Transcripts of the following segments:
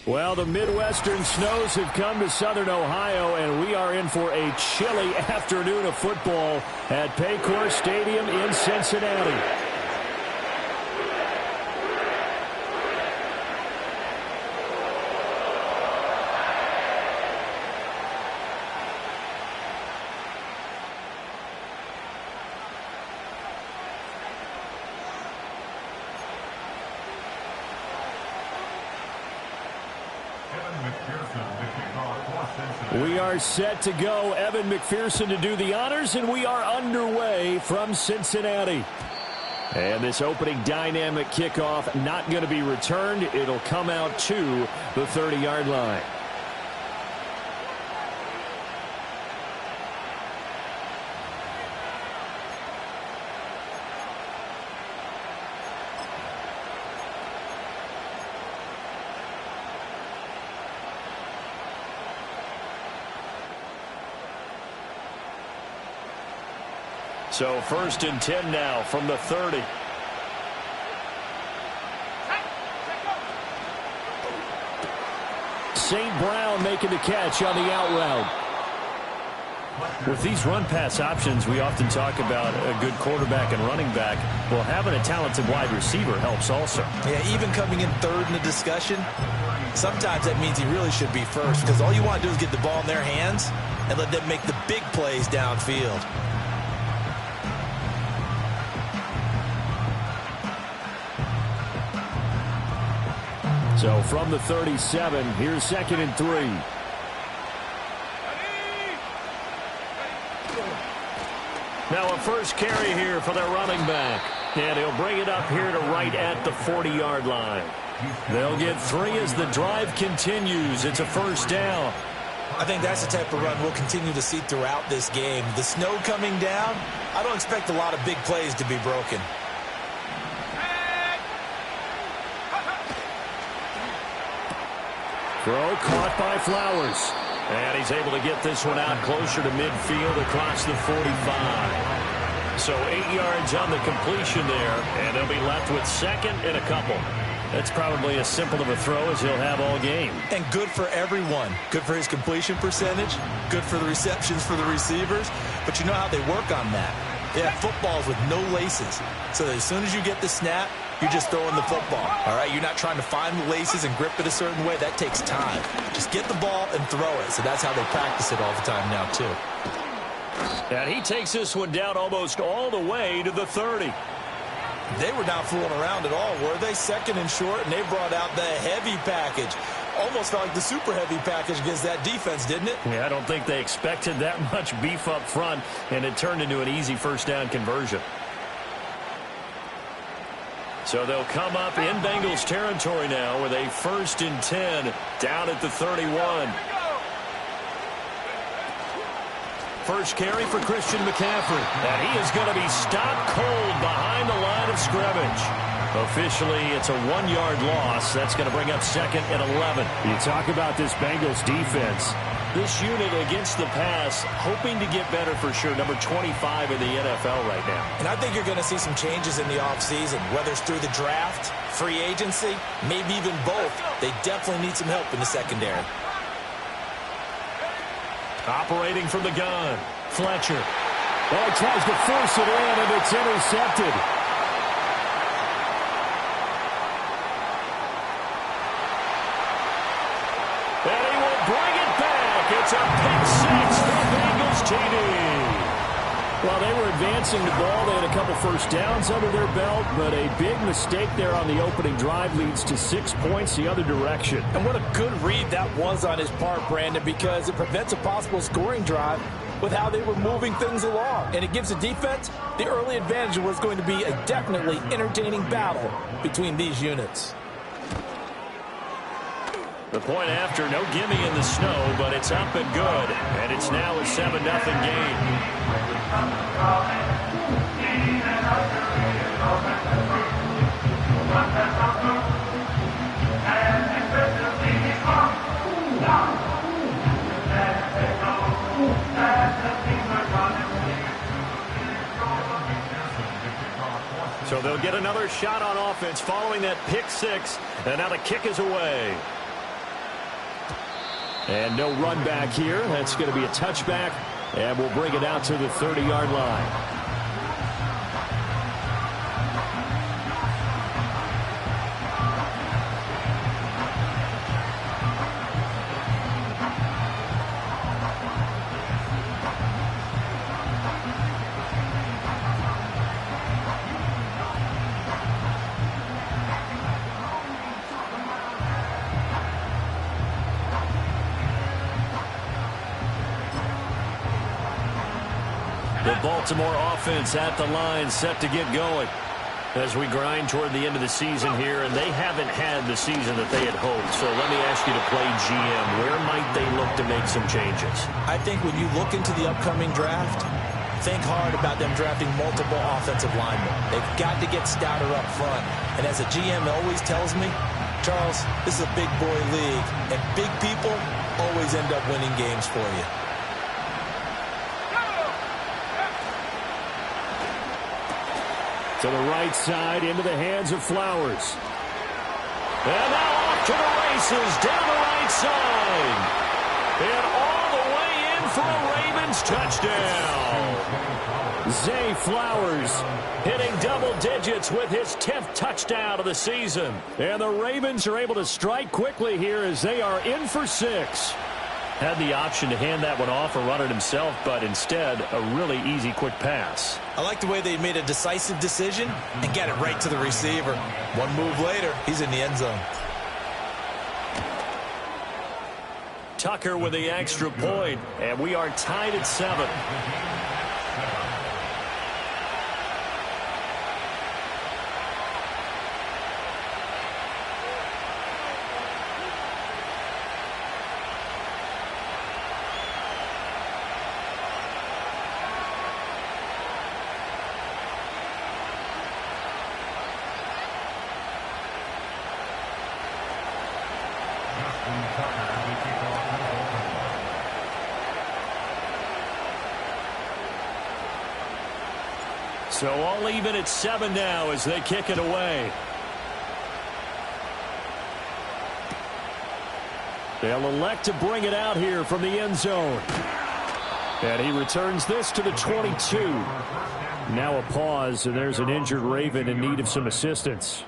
Well, the Midwestern snows have come to Southern Ohio, and we are in for a chilly afternoon of football at Paycor Stadium in Cincinnati. We are set to go. Evan McPherson to do the honors, and we are underway from Cincinnati. And this opening dynamic kickoff not going to be returned. It'll come out to the 30-yard line. So 1st and 10 now from the 30. St. Brown making the catch on the out route. With these run-pass options, we often talk about a good quarterback and running back. Well, having a talented wide receiver helps also. Yeah, even coming in third in the discussion, sometimes that means he really should be first, because all you want to do is get the ball in their hands and let them make the big plays downfield. So from the 37, here's 2nd and 3. Now a first carry here for their running back. And he'll bring it up here to right at the 40-yard line. They'll get 3 as the drive continues. It's a 1st down. I think that's the type of run we'll continue to see throughout this game. The snow coming down, I don't expect a lot of big plays to be broken. Throw caught by Flowers. And he's able to get this one out closer to midfield across the 45. So 8 yards on the completion there, and they'll be left with 2nd and a couple. That's probably as simple of a throw as he'll have all game. And good for everyone. Good for his completion percentage. Good for the receptions for the receivers. But you know how they work on that. They have footballs with no laces. So that as soon as you get the snap, you're just throwing the football. All right, you're not trying to find the laces and grip it a certain way. That takes time. Just get the ball and throw it. So that's how they practice it all the time now, too. And he takes this one down almost all the way to the 30. They were not fooling around at all, were they? 2nd and short, and they brought out the heavy package. Almost felt like the super heavy package against that defense, didn't it? Yeah, I don't think they expected that much beef up front, and it turned into an easy 1st down conversion. So they'll come up in Bengals territory now with a 1st and 10 down at the 31. First carry for Christian McCaffrey. And he is going to be stopped cold behind the line of scrimmage. Officially, it's a 1-yard loss. That's going to bring up 2nd and 11. You talk about this Bengals defense. This unit against the pass, hoping to get better for sure. Number 25 in the NFL right now. And I think you're going to see some changes in the offseason, whether it's through the draft, free agency, maybe even both. They definitely need some help in the secondary. Operating from the gun, Fletcher. Oh, he tries to force it in, and it's intercepted. And he will bring it back. It's a pick 6 for Bengals TD. While they were advancing the ball, they had a couple 1st downs under their belt, but a big mistake there on the opening drive leads to 6 points the other direction. And what a good read that was on his part, Brandon, because it prevents a possible scoring drive with how they were moving things along. And it gives the defense the early advantage of what's going to be a definitely entertaining battle between these units. The point after, no gimme in the snow, but it's up and good. And it's now a 7-0 game. So they'll They'll get another shot on offense following that pick six. And now the kick is away. And no run back here. That's going to be a touchback. And we'll bring it out to the 30-yard line. The Baltimore offense at the line, set to get going as we grind toward the end of the season here, and they haven't had the season that they had hoped. So let me ask you to play GM. Where might they look to make some changes? I think when you look into the upcoming draft, think hard about them drafting multiple offensive linemen. They've got to get stouter up front. And as a GM always tells me, Charles, this is a big boy league, and big people always end up winning games for you. To the right side, into the hands of Flowers. And now off to the races, down the right side. And all the way in for a Ravens touchdown. Zay Flowers hitting double digits with his 10th touchdown of the season. And the Ravens are able to strike quickly here as they are in for 6. Had the option to hand that one off or run it himself, but instead, a really easy, quick pass. I like the way they made a decisive decision and got it right to the receiver. One move later, he's in the end zone. Tucker with the extra point, and we are tied at 7. So all even at 7 now as they kick it away. They'll elect to bring it out here from the end zone. And he returns this to the 22. Now a pause, and there's an injured Raven in need of some assistance.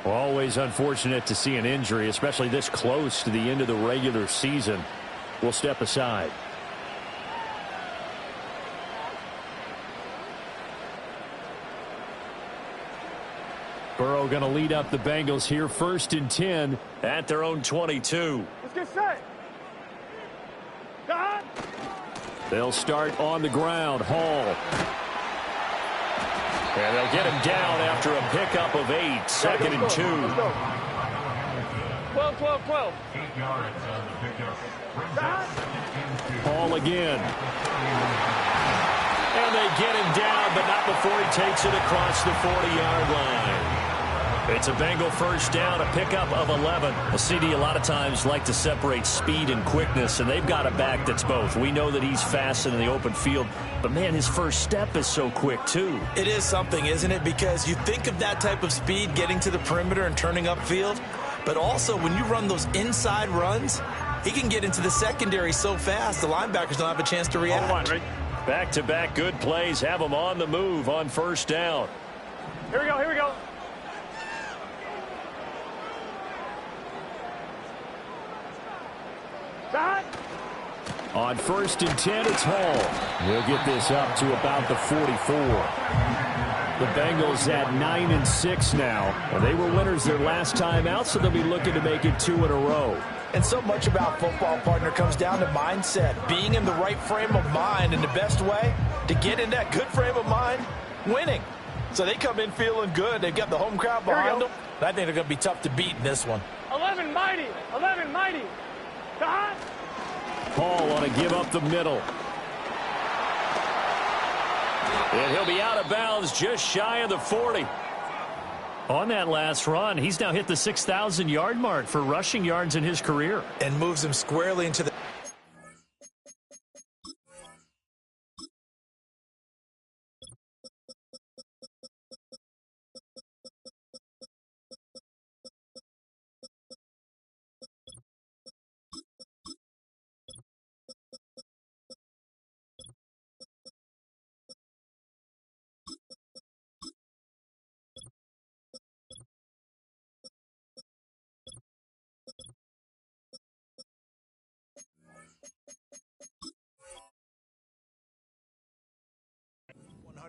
Always unfortunate to see an injury, especially this close to the end of the regular season. We'll step aside. Burrow going to lead up the Bengals here, 1st and 10 at their own 22. Let's get set. God. They'll start on the ground. Hall. And they'll get him down after a pickup of 8. 2nd and 2. 12, 12, 12. Hall again. And they get him down, but not before he takes it across the 40-yard line. It's a Bengal first down, a pickup of 11. A CD a lot of times like to separate speed and quickness, and they've got a back that's both. We know that he's fast in the open field, but, man, his first step is so quick, too. It is something, isn't it? Because you think of that type of speed getting to the perimeter and turning upfield, but also when you run those inside runs, he can get into the secondary so fast the linebackers don't have a chance to react. Back-to-back good plays have them on the move on first down. Here we go, here we go. On 1st and 10, it's Hall. We'll get this up to about the 44. The Bengals at 9-6 now. And they were winners their last time out, so they'll be looking to make it 2 in a row. And so much about football, partner, comes down to mindset. Being in the right frame of mind, and the best way to get in that good frame of mind, winning. So they come in feeling good. They've got the home crowd behind them. I think they're going to be tough to beat in this one. 11 mighty. 11 mighty. God. Hall on a give up the middle. And he'll be out of bounds just shy of the 40. On that last run, he's now hit the 6,000-yard mark for rushing yards in his career. And moves him squarely into the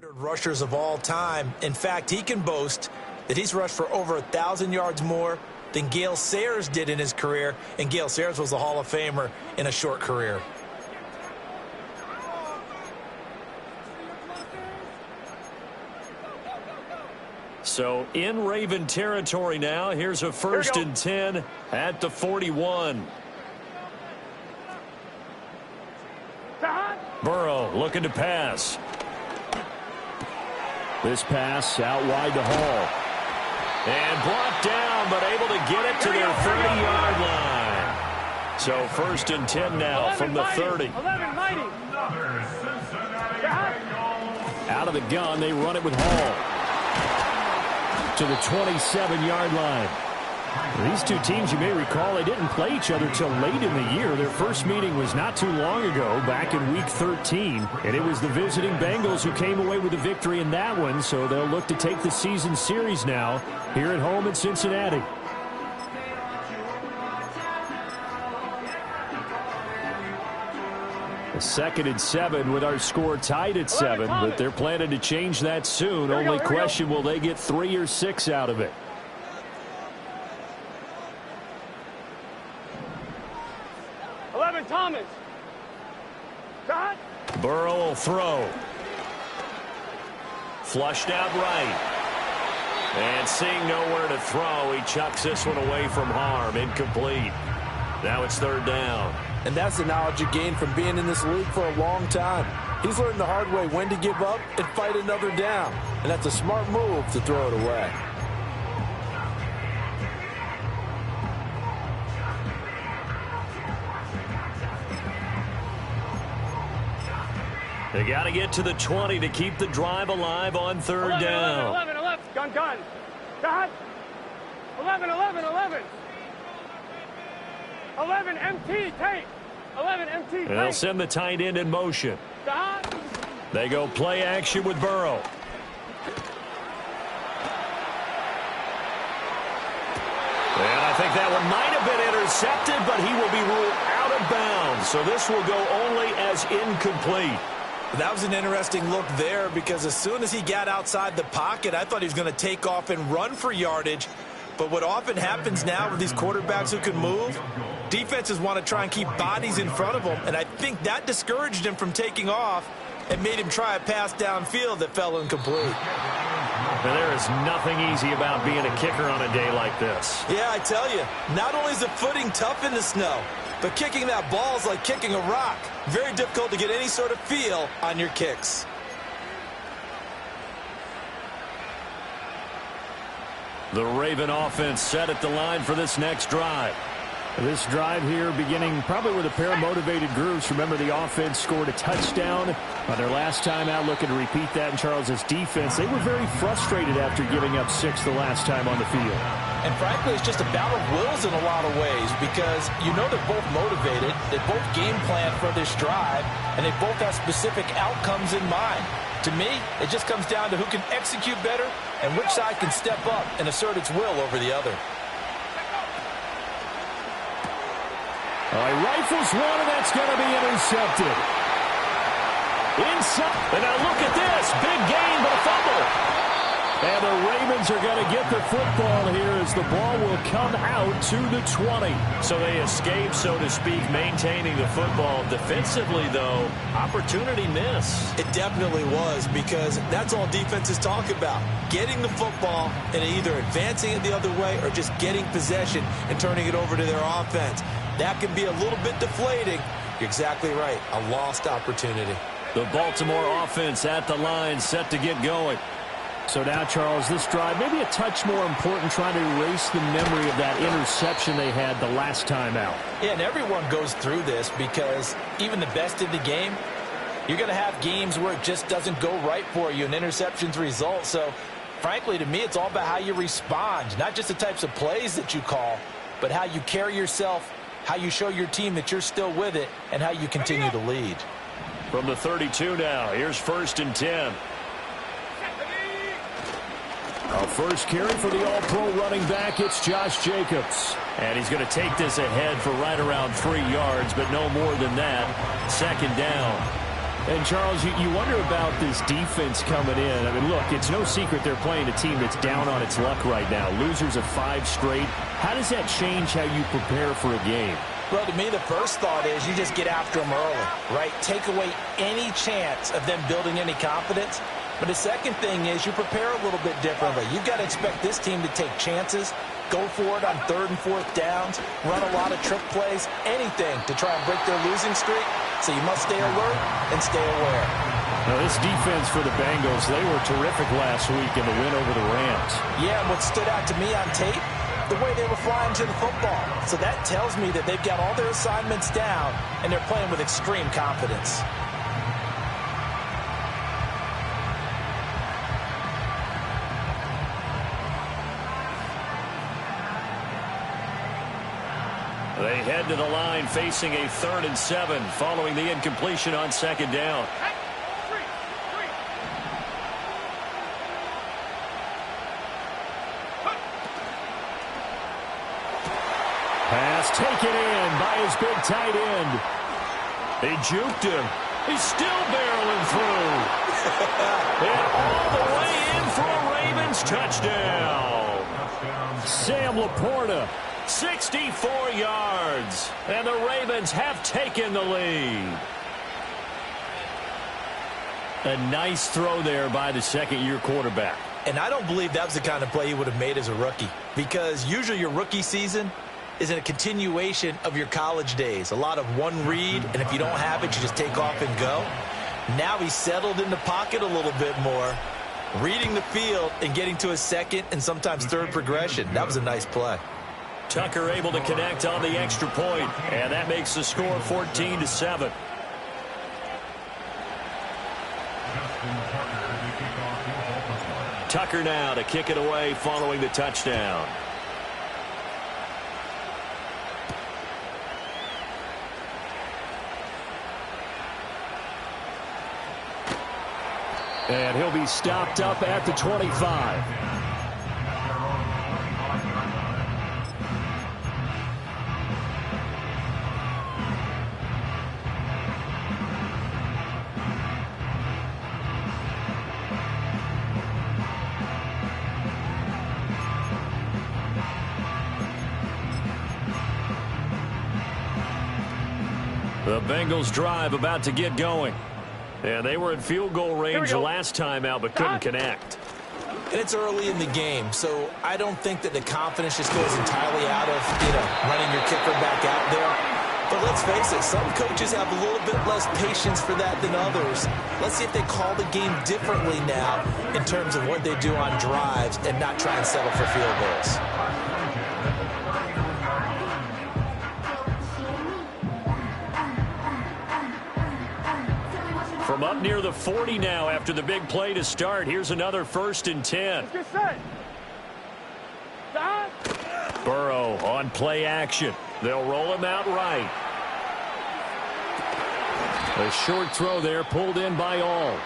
rushers of all time. In fact, he can boast that he's rushed for over 1,000 yards more than Gale Sayers did in his career, and Gale Sayers was a Hall of Famer in a short career. So in Raven territory now. Here's a 1st and 10 at the 41. Burrow looking to pass. This pass out wide to Hall. And brought down, but able to get it to their 30-yard line. So 1st and 10 now from the 30. Out of the gun, they run it with Hall to the 27-yard line. These two teams, you may recall, they didn't play each other till late in the year. Their first meeting was not too long ago, back in Week 13. And it was the visiting Bengals who came away with a victory in that one, so they'll look to take the season series now here at home in Cincinnati. A 2nd and 7 with our score tied at 7, but they're planning to change that soon. Only question, will they get 3 or 6 out of it? Thomas. Got. Burrow will throw. Flushed out right. And seeing nowhere to throw, he chucks this one away from harm. Incomplete. Now it's 3rd down. And that's the knowledge you gain from being in this league for a long time. He's learned the hard way when to give up and fight another down. And that's a smart move to throw it away. They got to get to the 20 to keep the drive alive on 3rd down. 11. Gun. Got. 11. 11 MT, take. 11 MT, take. They'll send the tight end in motion. Got. They go play action with Burrow. And I think that one might have been intercepted, but he will be ruled out of bounds. So this will go only as incomplete. That was an interesting look there, because as soon as he got outside the pocket, I thought he was going to take off and run for yardage. But what often happens now with these quarterbacks who can move, defenses want to try and keep bodies in front of them, and I think that discouraged him from taking off and made him try a pass downfield that fell incomplete. Now, there is nothing easy about being a kicker on a day like this. Yeah, I tell you, not only is the footing tough in the snow, but kicking that ball is like kicking a rock. Very difficult to get any sort of feel on your kicks. The Raven offense set at the line for this next drive. This drive here beginning probably with a pair of motivated groups. Remember, the offense scored a touchdown on their last time out, looking to repeat that in Charles's defense. They were very frustrated after giving up 6 the last time on the field. And frankly, it's just a battle of wills in a lot of ways, because you know they're both motivated, they both game plan for this drive, and they both have specific outcomes in mind. To me, it just comes down to who can execute better and which side can step up and assert its will over the other. He rifles one, and that's going to be intercepted. Inside. And now look at this. Big gain, but a fumble. And the Ravens are going to get the football here as the ball will come out to the 20. So they escape, so to speak, maintaining the football. Defensively, though, opportunity miss. It definitely was, because that's all defenses talk about. Getting the football and either advancing it the other way or just getting possession and turning it over to their offense. That can be a little bit deflating. You're exactly right. A lost opportunity. The Baltimore offense at the line, set to get going. So now, Charles, this drive maybe a touch more important, trying to erase the memory of that interception they had the last time out. Yeah, and everyone goes through this, because even the best in the game, you're going to have games where it just doesn't go right for you and interceptions result. So, frankly, to me, it's all about how you respond, not just the types of plays that you call, but how you carry yourself, how you show your team that you're still with it, and how you continue to lead. From the 32 now, here's 1st and 10. A first carry for the all-pro running back, it's Josh Jacobs. And he's going to take this ahead for right around 3 yards, but no more than that. 2nd down. And, Charles, you wonder about this defense coming in. I mean, look, it's no secret they're playing a team that's down on its luck right now. Losers of 5 straight. How does that change how you prepare for a game? Well, to me, the first thought is you just get after them early, right? Take away any chance of them building any confidence. But the second thing is you prepare a little bit differently. You've got to expect this team to take chances, go for it on 3rd and 4th downs, run a lot of trick plays, anything to try and break their losing streak. So you must stay alert and stay aware. Now, this defense for the Bengals, they were terrific last week in the win over the Rams. Yeah, and what stood out to me on tape, the way they were flying to the football. So that tells me that they've got all their assignments down, and they're playing with extreme confidence. They head to the line facing a 3rd and 7 following the incompletion on 2nd down. Pass taken in by his big tight end. He juked him. He's still barreling through. And all the way in for a Ravens touchdown. Sam Laporta. 64 yards. And the Ravens have taken the lead. A nice throw there by the second-year quarterback. And I don't believe that was the kind of play he would have made as a rookie. Because usually your rookie season is in a continuation of your college days. A lot of one read, and if you don't have it, you just take off and go. Now he's settled in the pocket a little bit more, reading the field and getting to his second and sometimes third progression. That was a nice play. Tucker able to connect on the extra point, and that makes the score 14-7. Tucker now to kick it away following the touchdown. And he'll be stopped up at the 25. The Bengals drive about to get going. And they were in field goal range last time out, but couldn't connect. And it's early in the game, so I don't think that the confidence just goes entirely out of, running your kicker back out there. But let's face it, some coaches have a little bit less patience for that than others. Let's see if they call the game differently now in terms of what they do on drives and not try and settle for field goals. From up near the 40 now after the big play to start. Here's another 1st and 10. Get set. Stop. Burrow on play action. They'll roll him out right. A short throw there pulled in by all.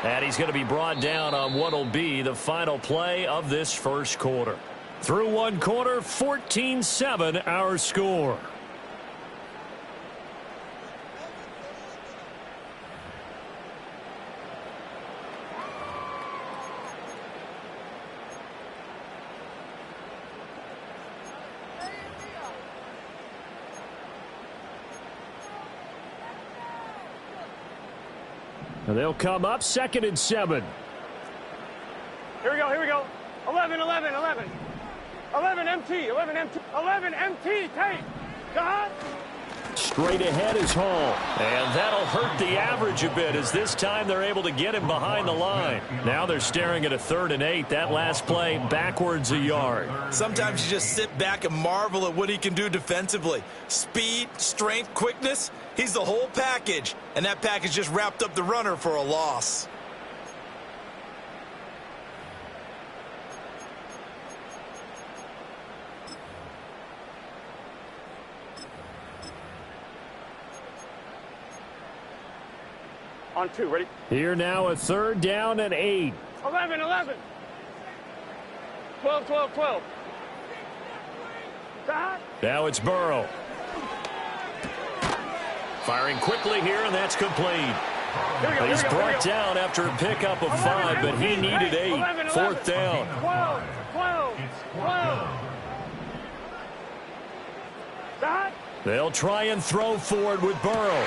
And he's going to be brought down on what will be the final play of this first quarter. Through one quarter, 14-7 our score. And they'll come up 2nd and 7. Here we go, here we go. 11, 11, 11. 11 MT, 11 MT, 11 MT, take. God. Straight ahead is Hall. And that'll hurt the average a bit as this time they're able to get him behind the line. Now they're staring at a 3rd and 8. That last play backwards a yard. Sometimes you just sit back and marvel at what he can do defensively. Speed, strength, quickness. He's the whole package. And that package just wrapped up the runner for a loss. On 2, ready? Here now a 3rd down and 8. 11, 11. 12, 12, 12. God. Now it's Burrow. Firing quickly here, and that's complete. He's brought down after a pickup of 5, but he needed 8. 4th down. 12. They'll try and throw forward with Burrow.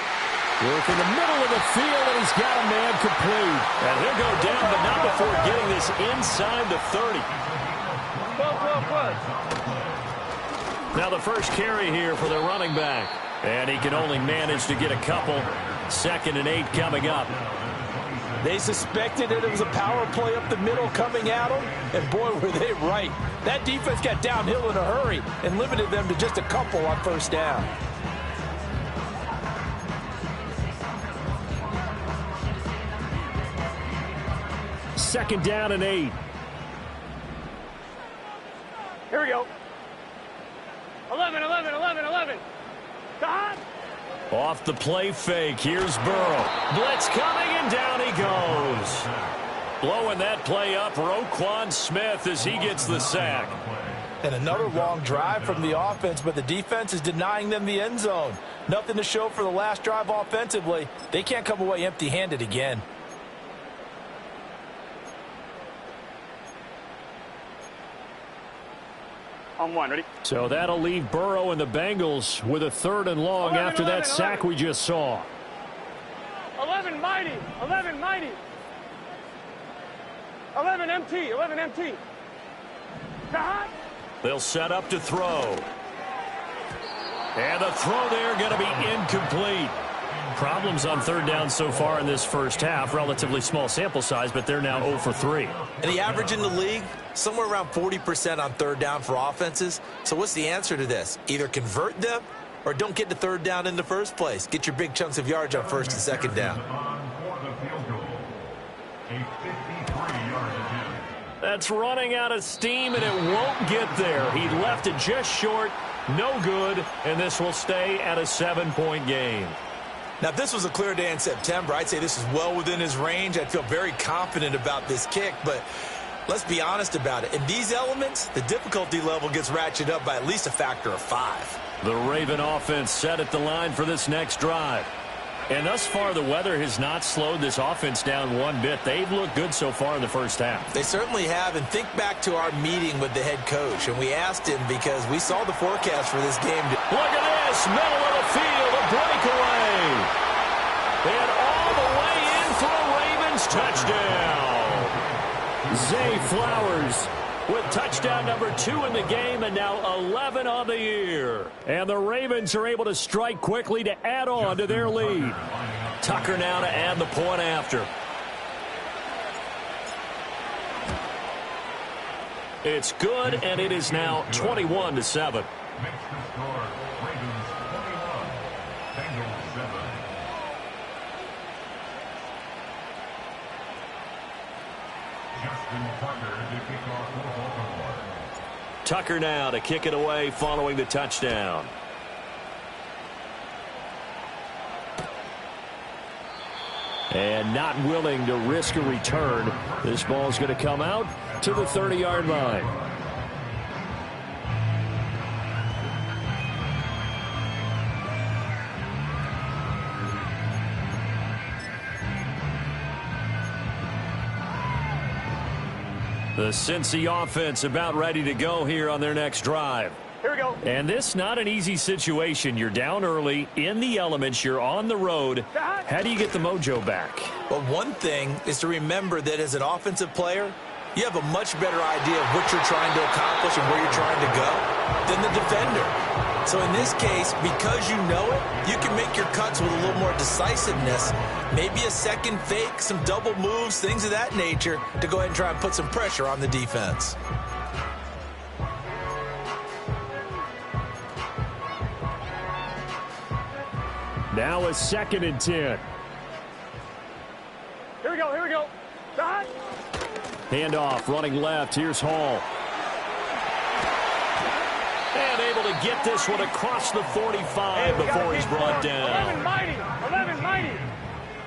Work in the middle of the field, and he's got a man complete. And he'll go down, but not before getting this inside the 30. Now the first carry here for the running back. And he can only manage to get a couple. 2nd and 8 coming up. They suspected that it was a power play up the middle coming at them, and boy, were they right. That defense got downhill in a hurry and limited them to just a couple on 1st down. Second down and 8. Here we go. 11. Stop. Off the play fake. Here's Burrow. Blitz coming, and down he goes. Blowing that play up, Roquan Smith, as he gets the sack. And another long drive from the offense, but the defense is denying them the end zone. Nothing to show for the last drive offensively. They can't come away empty-handed again. On 1, ready? So that'll leave Burrow and the Bengals with a 3rd and long after that sack we just saw. 11 mighty. 11 MT. Stop. They'll set up to throw. And the throw there going to be incomplete. Problems on 3rd down so far in this first half. Relatively small sample size, but they're now 0 for 3. And the average in the league, somewhere around 40% on 3rd down for offenses. So what's the answer to this? Either convert them or don't get to 3rd down in the first place. Get your big chunks of yards on 1st and 2nd down. That's running out of steam, and it won't get there. He left it just short. No good, and this will stay at a 7-point game. Now, if this was a clear day in September, I'd say this is well within his range. I'd feel very confident about this kick, but let's be honest about it. In these elements, the difficulty level gets ratcheted up by at least a factor of 5. The Raven offense set at the line for this next drive. And thus far, the weather has not slowed this offense down one bit. They've looked good so far in the first half. They certainly have. And think back to our meeting with the head coach. And we asked him because we saw the forecast for this game. Look at this. Middle of the field. A breakaway. And all the way in for a Ravens touchdown. Zay Flowers with touchdown number 2 in the game, and now 11 on the year. And the Ravens are able to strike quickly to add on to their lead. Tucker now to add the point after. It's good, and it is now 21-7. Tucker now to kick it away following the touchdown. And not willing to risk a return. This ball's going to come out to the 30-yard line. The Cincy offense about ready to go here on their next drive. Here we go. And this not an easy situation. You're down early, in the elements, you're on the road. How do you get the mojo back? Well, one thing is to remember that as an offensive player, you have a much better idea of what you're trying to accomplish and where you're trying to go than the defender. So in this case, because you know it, you can make your cuts with a little more decisiveness. Maybe a second fake, some double moves, things of that nature to go ahead and try and put some pressure on the defense. Now a 2nd and 10. Here we go. Here we go. Dot. Handoff, running left. Here's Hall. And able to get this one across the 45 before he's brought down. 11 mighty. 11 mighty.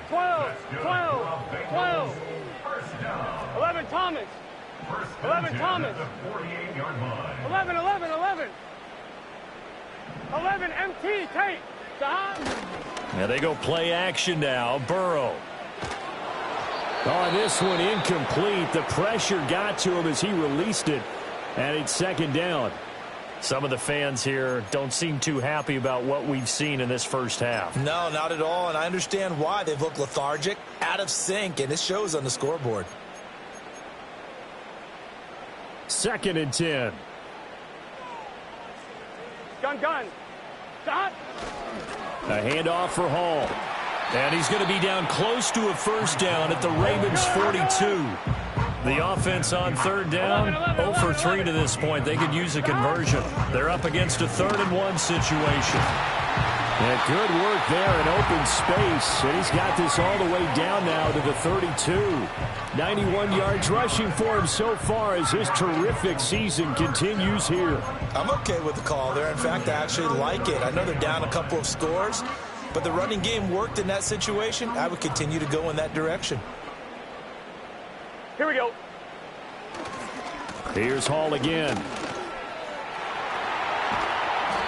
12. 11 Thomas. 11 Thomas. 11 MT. Tate. Dot. Now they go play action now. Burrow. Oh, this one incomplete. The pressure got to him as he released it. And it's second down. Some of the fans here don't seem too happy about what we've seen in this first half. No, not at all, and I understand why. They've looked lethargic, out of sync, and it shows on the scoreboard. 2nd and 10. Gun. Stop. A handoff for Hall. And he's going to be down close to a first down at the Ravens 42. The offense on 3rd down, 0 for 3 to this point. They could use a conversion. They're up against a 3rd and 1 situation. Yeah, good work there in open space. And he's got this all the way down now to the 32. 91 yards rushing for him so far as his terrific season continues here. I'm okay with the call there. In fact, I actually like it. I know they're down a couple of scores, but the running game worked in that situation. I would continue to go in that direction. Here we go. Here's Hall again.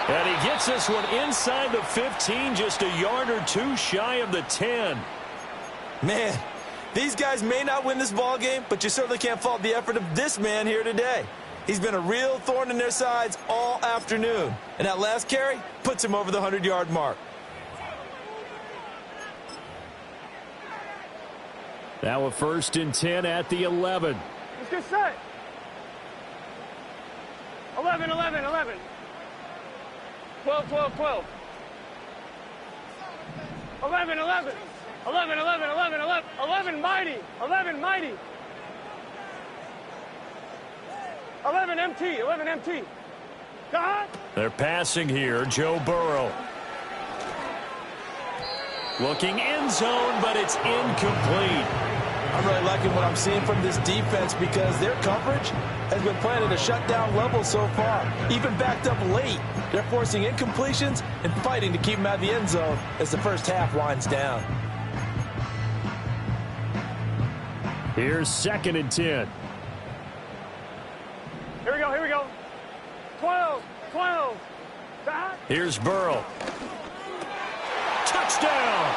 And he gets this one inside the 15, just a yard or two shy of the 10. Man, these guys may not win this ball game, but you certainly can't fault the effort of this man here today. He's been a real thorn in their sides all afternoon. And that last carry puts him over the 100-yard mark. Now a 1st and 10 at the 11. Let's get set. 11. 12. 11. 11 mighty. 11 MT. God. They're passing here. Joe Burrow. Looking end zone, but it's incomplete. I'm really liking what I'm seeing from this defense because their coverage has been playing at a shutdown level so far. Even backed up late, they're forcing incompletions and fighting to keep them out of the end zone as the first half winds down. Here's 2nd and 10. Here we go. 12. God. Here's Burrow. Touchdown!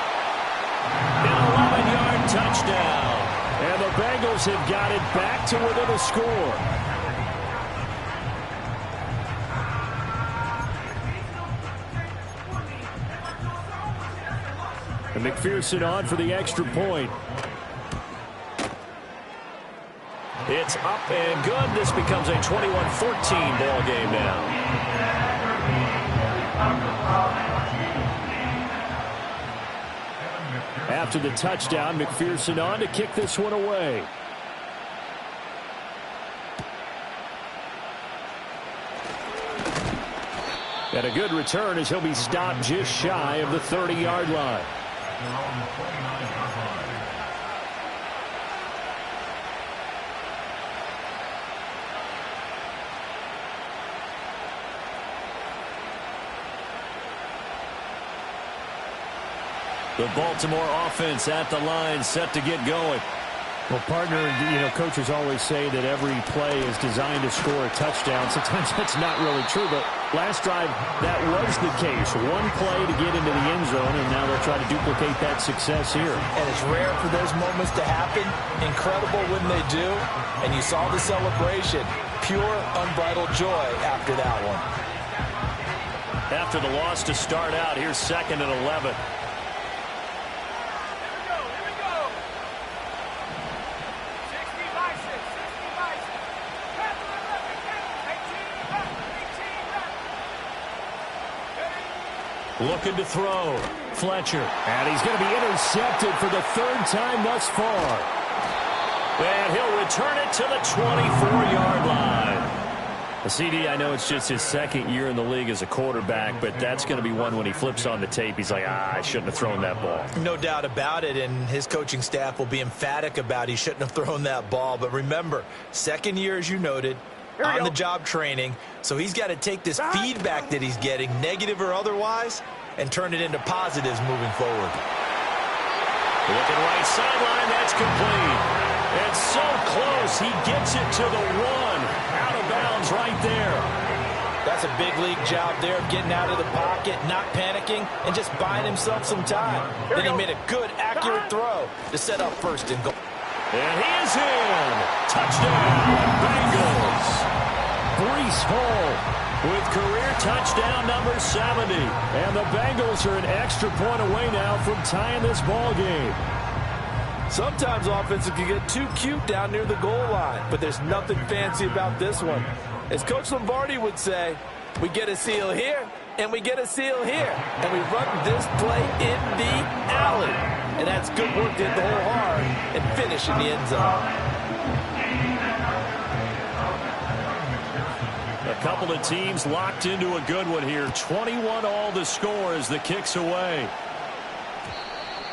An 11-yard touchdown. And the Bengals have got it back to within a score. And McPherson on for the extra point. It's up and good. This becomes a 21-14 ball game now. After the touchdown, McPherson on to kick this one away. And a good return as he'll be stopped just shy of the 30-yard line. The Baltimore offense at the line, set to get going. Well, partner, coaches always say that every play is designed to score a touchdown. Sometimes that's not really true, but last drive, that was the case. One play to get into the end zone, and now they'll try to duplicate that success here. And it's rare for those moments to happen. Incredible when they do. And you saw the celebration. Pure, unbridled joy after that one. After the loss to start out, here's 2nd and 11. Looking to throw. Fletcher. And he's going to be intercepted for the 3rd time thus far. And he'll return it to the 24-yard line. CD, I know it's just his 2nd year in the league as a quarterback, but that's going to be one when he flips on the tape. He's like, I shouldn't have thrown that ball. No doubt about it, and his coaching staff will be emphatic about he shouldn't have thrown that ball. But remember, 2nd year, as you noted, on-the-job training. So he's got to take this feedback that he's getting, negative or otherwise, and turn it into positives moving forward. Looking right sideline, that's complete. It's so close, he gets it to the 1. Out of bounds right there. That's a big league job there of getting out of the pocket, not panicking, and just buying himself some time. Then he made a good, accurate throw to set up first and goal. And he is in. Touchdown, Bengals. Breece Hall with career touchdown number 70. And the Bengals are an extra point away now from tying this ball game. Sometimes offenses can get too cute down near the goal line, but there's nothing fancy about this one. As Coach Lombardi would say, we get a seal here, and we get a seal here, and we run this play in the alley. And that's good work to hit the hole hard and finish in the end zone. A couple of teams locked into a good one here. 21 all the score as the kick's away.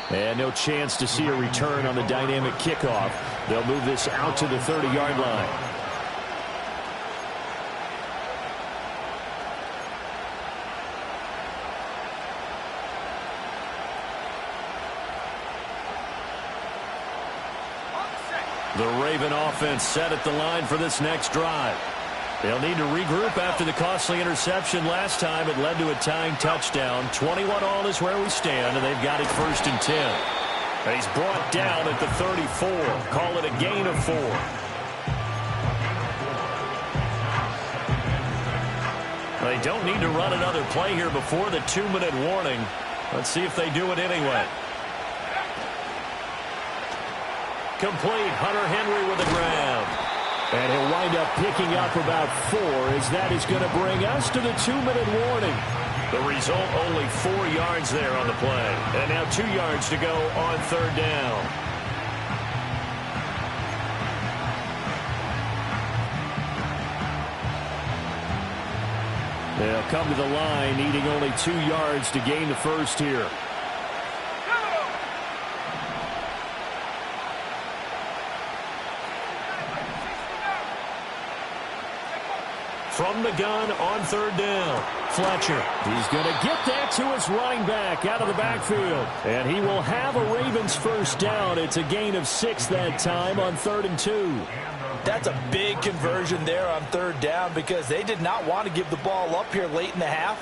And no chance to see a return on the dynamic kickoff. They'll move this out to the 30-yard line. The Raven offense set at the line for this next drive. They'll need to regroup after the costly interception last time. It led to a tying touchdown. 21 all is where we stand, and they've got it 1st and 10. And he's brought down at the 34. Call it a gain of 4. They don't need to run another play here before the 2-minute warning. Let's see if they do it anyway. Complete. Hunter Henry with a grab. And he'll wind up picking up about 4 as that is going to bring us to the 2-minute warning. The result, only 4 yards there on the play. And now 2 yards to go on 3rd down. They'll come to the line needing only 2 yards to gain the first here. From the gun on 3rd down. Fletcher. He's going to get that to his running back out of the backfield. And he will have a Ravens first down. It's a gain of 6 that time on 3rd and 2. That's a big conversion there on 3rd down because they did not want to give the ball up here late in the half.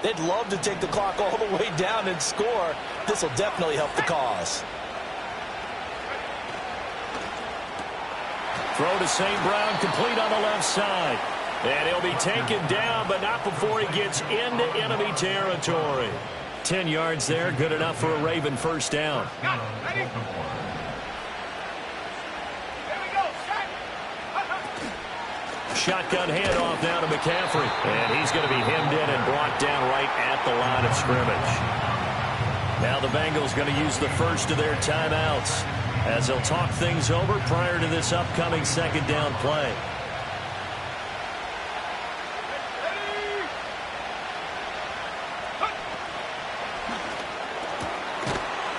They'd love to take the clock all the way down and score. This will definitely help the cause. Throw to St. Brown, complete on the left side. And he'll be taken down, but not before he gets into enemy territory. 10 yards there, good enough for a Raven first down. Shotgun handoff now to McCaffrey. And he's going to be hemmed in and brought down right at the line of scrimmage. Now the Bengals going to use the first of their timeouts as they'll talk things over prior to this upcoming 2nd down play.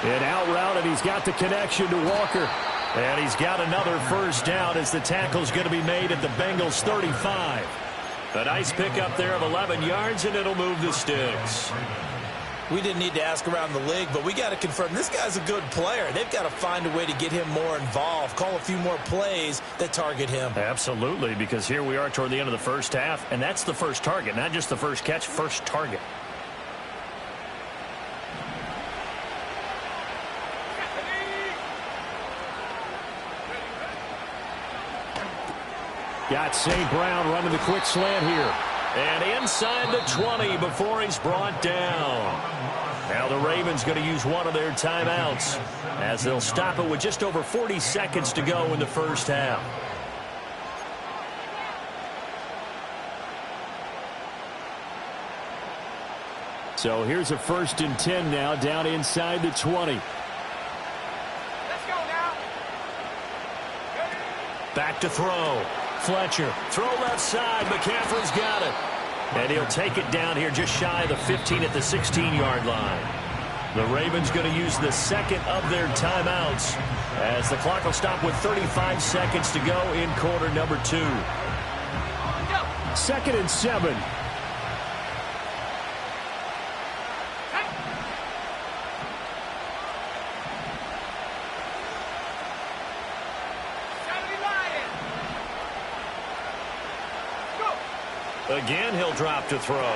And out route, and he's got the connection to Walker. And he's got another first down as the tackle's going to be made at the Bengals 35. A nice pickup there of 11 yards, and it'll move the sticks. We didn't need to ask around the league, but we got to confirm this guy's a good player. They've got to find a way to get him more involved, call a few more plays that target him. Absolutely, because here we are toward the end of the first half, and that's the first target, not just the first catch, first target. Got St. Brown running the quick slant here. And inside the 20 before he's brought down. Now the Ravens going to use one of their timeouts as they'll stop it with just over 40 seconds to go in the first half. So here's a 1st and 10 now down inside the 20. Let's go now. Back to throw. Fletcher, throw left side. McCaffrey's got it. And he'll take it down here just shy of the 15 at the 16-yard line. The Ravens going to use the 2nd of their timeouts as the clock will stop with 35 seconds to go in quarter number 2. 2nd and 7. Again, he'll drop to throw.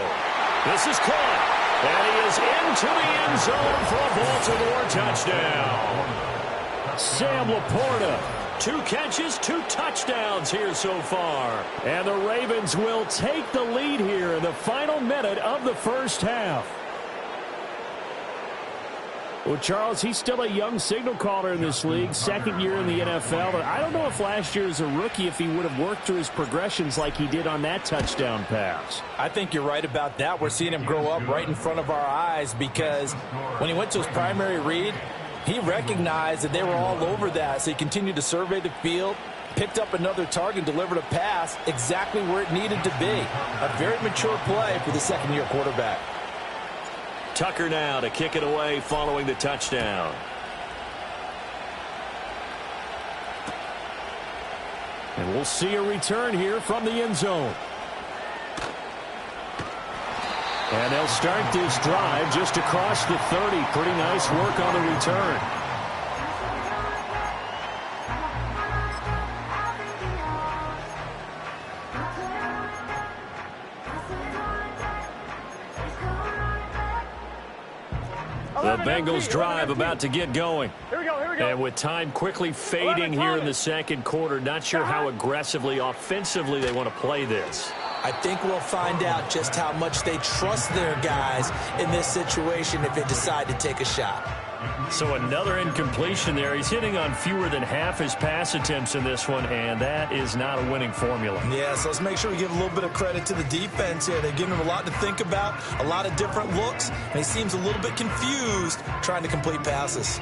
This is caught. And he is into the end zone for a Baltimore touchdown. Sam Laporta, 2 catches, 2 touchdowns here so far. And the Ravens will take the lead here in the final minute of the first half. Well, Charles, he's still a young signal caller in this league, second year in the NFL. But I don't know if last year as a rookie, if he would have worked through his progressions like he did on that touchdown pass. I think you're right about that. We're seeing him grow up right in front of our eyes because when he went to his primary read, he recognized that they were all over that. So he continued to survey the field, picked up another target, delivered a pass exactly where it needed to be. A very mature play for the second-year quarterback. Tucker now to kick it away following the touchdown. And we'll see a return here from the end zone. And they'll start this drive just across the 30. Pretty nice work on the return. The Bengals drive about to get going. Here we go, here we go. And with time quickly fading here in the second quarter, not sure how aggressively, offensively they want to play this. I think we'll find out just how much they trust their guys in this situation if they decide to take a shot. So another incompletion there. He's hitting on fewer than half his pass attempts in this one, and that is not a winning formula. Yeah, so let's make sure we give a little bit of credit to the defense here. They're giving him a lot to think about, a lot of different looks, and he seems a little bit confused trying to complete passes.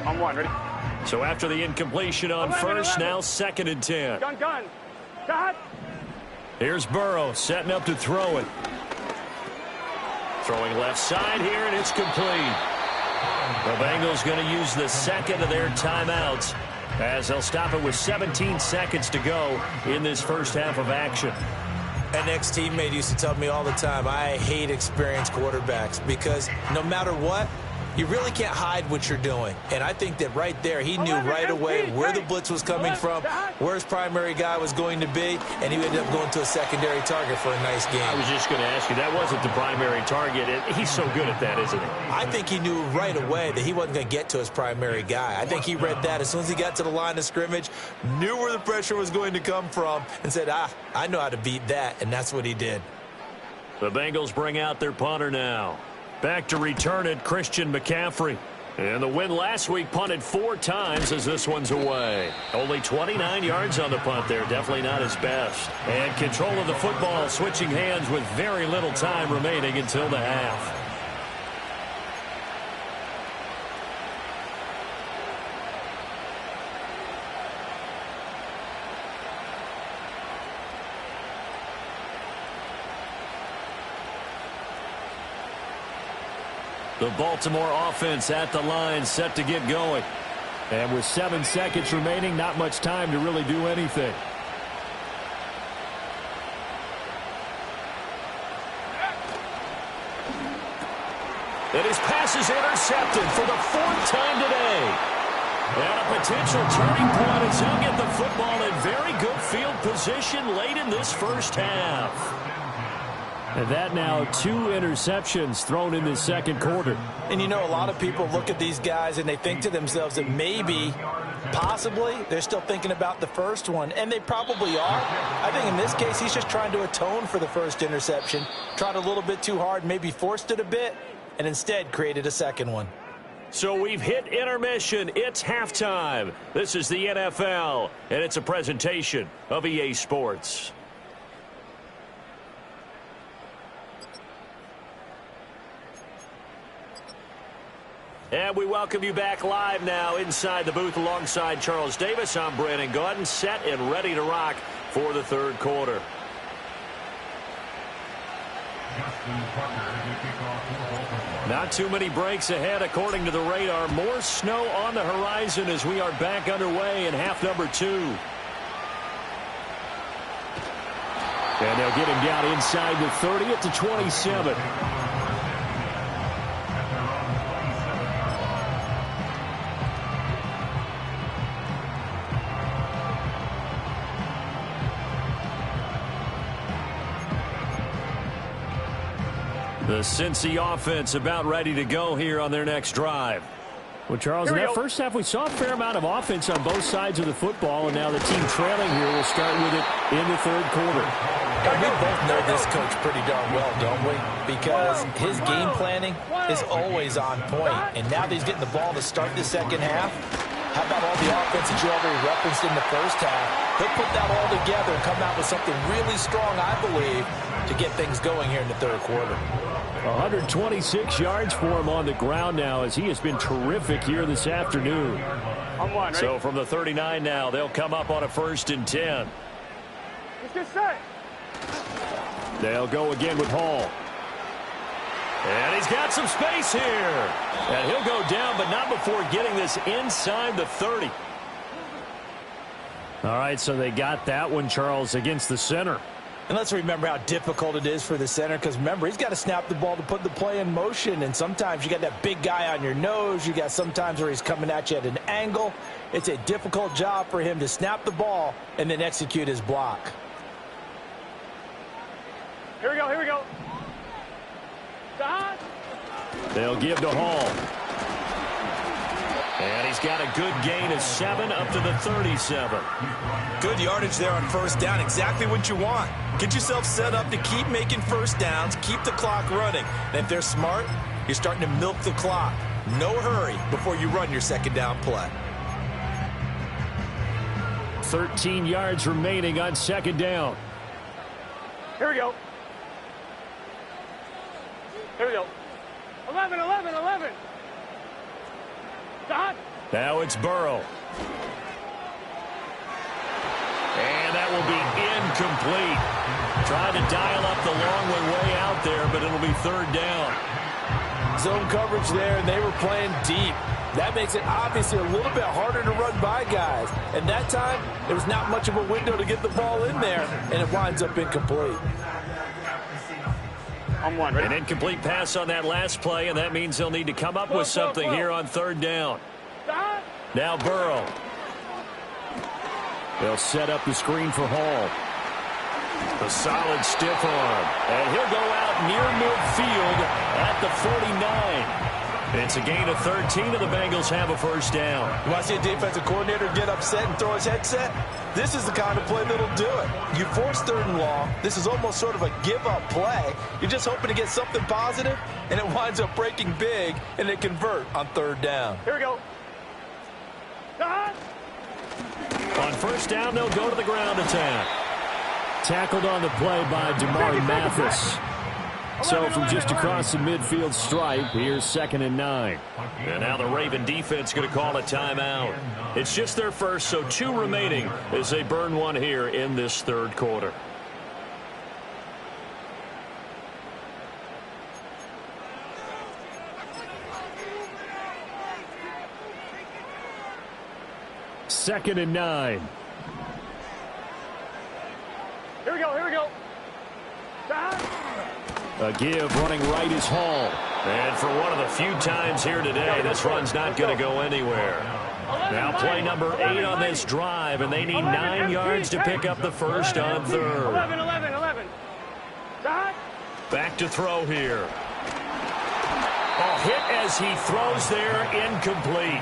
On 1, ready? So after the incompletion on 11, first, 11. now 2nd and 10. Gun. Shot. Here's Burrow setting up to throw it. Throwing left side here, and it's complete. The Bengals going to use the second of their timeouts as they'll stop it with 17 seconds to go in this first half of action. An ex-teammate used to tell me all the time, I hate experienced quarterbacks because no matter what, you really can't hide what you're doing. And I think that right there, he knew right away where the blitz was coming from, where his primary guy was going to be, and he ended up going to a secondary target for a nice game. I was just going to ask you, that wasn't the primary target. He's so good at that, isn't he? I think he knew right away that he wasn't going to get to his primary guy. I think he read that as soon as he got to the line of scrimmage, knew where the pressure was going to come from, and said, I know how to beat that, and that's what he did. The Bengals bring out their punter now. Back to return it, Christian McCaffrey. And the win last week, punted 4 times as this one's away. Only 29 yards on the punt there. Definitely not his best. And control of the football, switching hands with very little time remaining until the half. The Baltimore offense at the line, set to get going. And with 7 seconds remaining, not much time to really do anything. And his pass is intercepted for the 4th time today. And a potential turning point as he'll get the football in very good field position late in this first half. And that now 2 interceptions thrown in this second quarter. And you know, a lot of people look at these guys and they think to themselves that maybe, possibly, they're still thinking about the first one. And they probably are. I think in this case, he's just trying to atone for the first interception. Tried a little bit too hard, maybe forced it a bit, and instead created a second one. So we've hit intermission. It's halftime. This is the NFL, and it's a presentation of EA Sports. And we welcome you back live now inside the booth alongside Charles Davis. I'm Brandon Gaudin, set and ready to rock for the third quarter. Not too many breaks ahead according to the radar. More snow on the horizon as we are back underway in half number 2. And they'll get him down inside the 30 at the 27. The Cincy offense about ready to go here on their next drive. Well, Charles, in that first half, we saw a fair amount of offense on both sides of the football, and now the team trailing here will start with it in the third quarter. And we both know this coach pretty darn well, don't we? Because his game planning is always on point. And now that he's getting the ball to start the second half, how about all the offense that you already referenced in the first half? He'll put that all together and come out with something really strong, I believe, to get things going here in the third quarter. 126 yards for him on the ground now, as he has been terrific here this afternoon. So from the 39 now, they'll come up on a 1st and 10. Let's get set. They'll go again with Hall. And he's got some space here. And he'll go down, but not before getting this inside the 30. All right, so they got that one, Charles, against the center. And let's remember how difficult it is for the center, because remember, he's got to snap the ball to put the play in motion, and sometimes you got that big guy on your nose. You got sometimes where he's coming at you at an angle. It's a difficult job for him to snap the ball and then execute his block. Here we go, here we go. They'll give to Hall. And he's got a good gain of 7 up to the 37. Good yardage there on first down. Exactly what you want. Get yourself set up to keep making first downs, keep the clock running. And if they're smart, you're starting to milk the clock. No hurry before you run your second down play. 13 yards remaining on second down. Here we go. Here we go. 11, 11, 11. Stop. Now it's Burrow. And that will be incomplete. Trying to dial up the long way out there, but it'll be 3rd down. Zone coverage there, and they were playing deep. That makes it obviously a little bit harder to run by guys. And that time, there was not much of a window to get the ball in there, and it winds up incomplete. An incomplete pass on that last play, and that means they'll need to come up with something here on 3rd down. Now Burrow. They'll set up the screen for Hall. A solid stiff arm. And he'll go out near midfield at the 49. It's a gain of 13, and the Bengals have a 1st down. You want to see a defensive coordinator get upset and throw his headset? This is the kind of play that'll do it. You force 3rd and long. This is almost sort of a give-up play. You're just hoping to get something positive, and it winds up breaking big, and they convert on 3rd down. Here we go. On 1st down, they'll go to the ground attack. Tackled on the play by Damari Mathis. So from just across the midfield stripe, here's 2nd and 9. And now the Raven defense going to call a timeout. It's just their first, so 2 remaining as they burn one here in this 3rd quarter. Second and 9. Here we go, here we go. A give running right is Hall. And for one of the few times here today, this run's not going to go anywhere. Now play number 8 on this drive, and they need 9 yards to pick up the first on 3rd. 11, 11, 11. Back to throw here. A hit as he throws there, incomplete.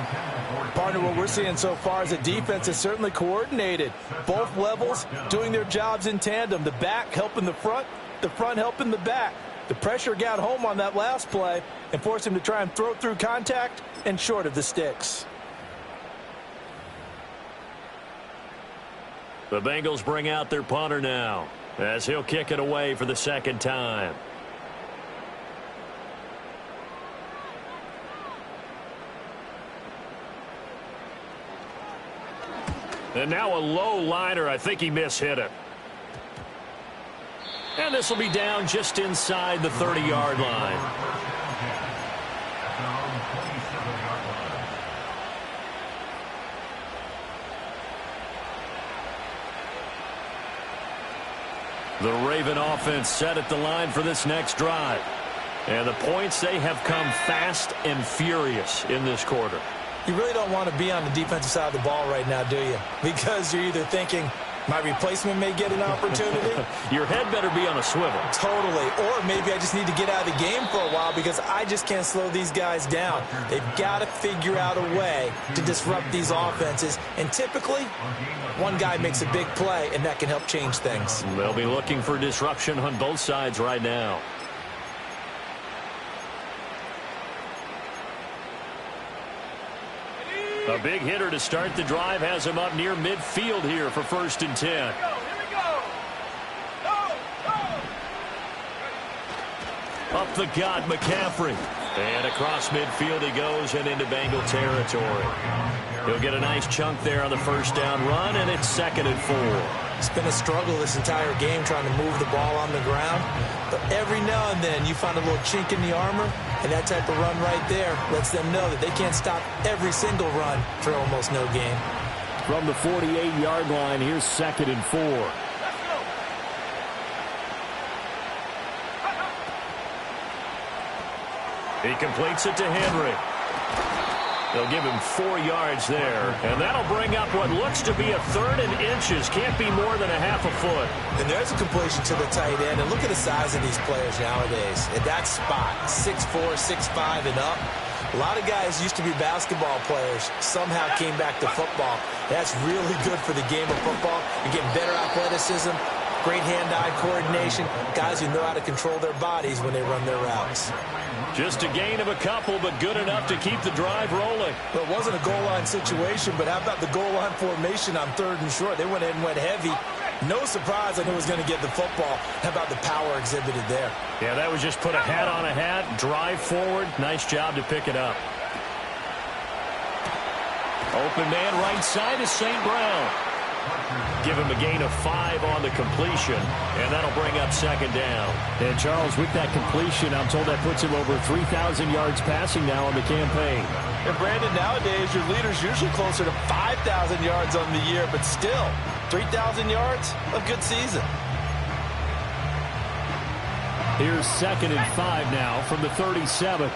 Partner, what we're seeing so far is the defense is certainly coordinated. Both levels doing their jobs in tandem. The back helping the front helping the back. The pressure got home on that last play and forced him to try and throw through contact and short of the sticks. The Bengals bring out their punter now as he'll kick it away for the 2nd time. And now a low liner. I think he mishit it. And this will be down just inside the 30-yard line. The Raven offense set at the line for this next drive. And the points, they have come fast and furious in this quarter. You really don't want to be on the defensive side of the ball right now, do you? Because you're either thinking, My replacement may get an opportunity. Your head better be on a swivel. Totally. Or maybe I just need to get out of the game for a while because I just can't slow these guys down. They've got to figure out a way to disrupt these offenses. And typically, one guy makes a big play, and that can help change things. They'll be looking for disruption on both sides right now. A big hitter to start the drive has him up near midfield here for 1st and 10. Here we go. Go. Up the gut, McCaffrey. And across midfield he goes and into Bengal territory. He'll get a nice chunk there on the first down run, and it's 2nd and 4. It's been a struggle this entire game trying to move the ball on the ground. But every now and then you find a little chink in the armor, and that type of run right there lets them know that they can't stop every single run for almost no gain. From the 48-yard line, here's 2nd and 4. He completes it to Henry. They'll give him 4 yards there, and that'll bring up what looks to be a 3rd and inches. Can't be more than a half a foot. And there's a completion to the tight end. And look at the size of these players nowadays. At that spot, 6'4", 6'5", and up. A lot of guys used to be basketball players, somehow came back to football. That's really good for the game of football. You're getting better athleticism, great hand-eye coordination, guys who know how to control their bodies when they run their routes. Just a gain of a couple, but good enough to keep the drive rolling. Well, it wasn't a goal line situation, but how about the goal line formation on 3rd and short? They went in and went heavy. No surprise I knew he was going to get the football. How about the power exhibited there? Yeah, that was just put a hat on a hat, drive forward. Nice job to pick it up. Open man right side is St. Brown. Give him a gain of 5 on the completion, and that'll bring up 2nd down. And Charles, with that completion, I'm told that puts him over 3,000 yards passing now on the campaign. And Brandon, nowadays your leader's usually closer to 5,000 yards on the year, but still, 3,000 yards, a good season. Here's 2nd and 5 now from the 37.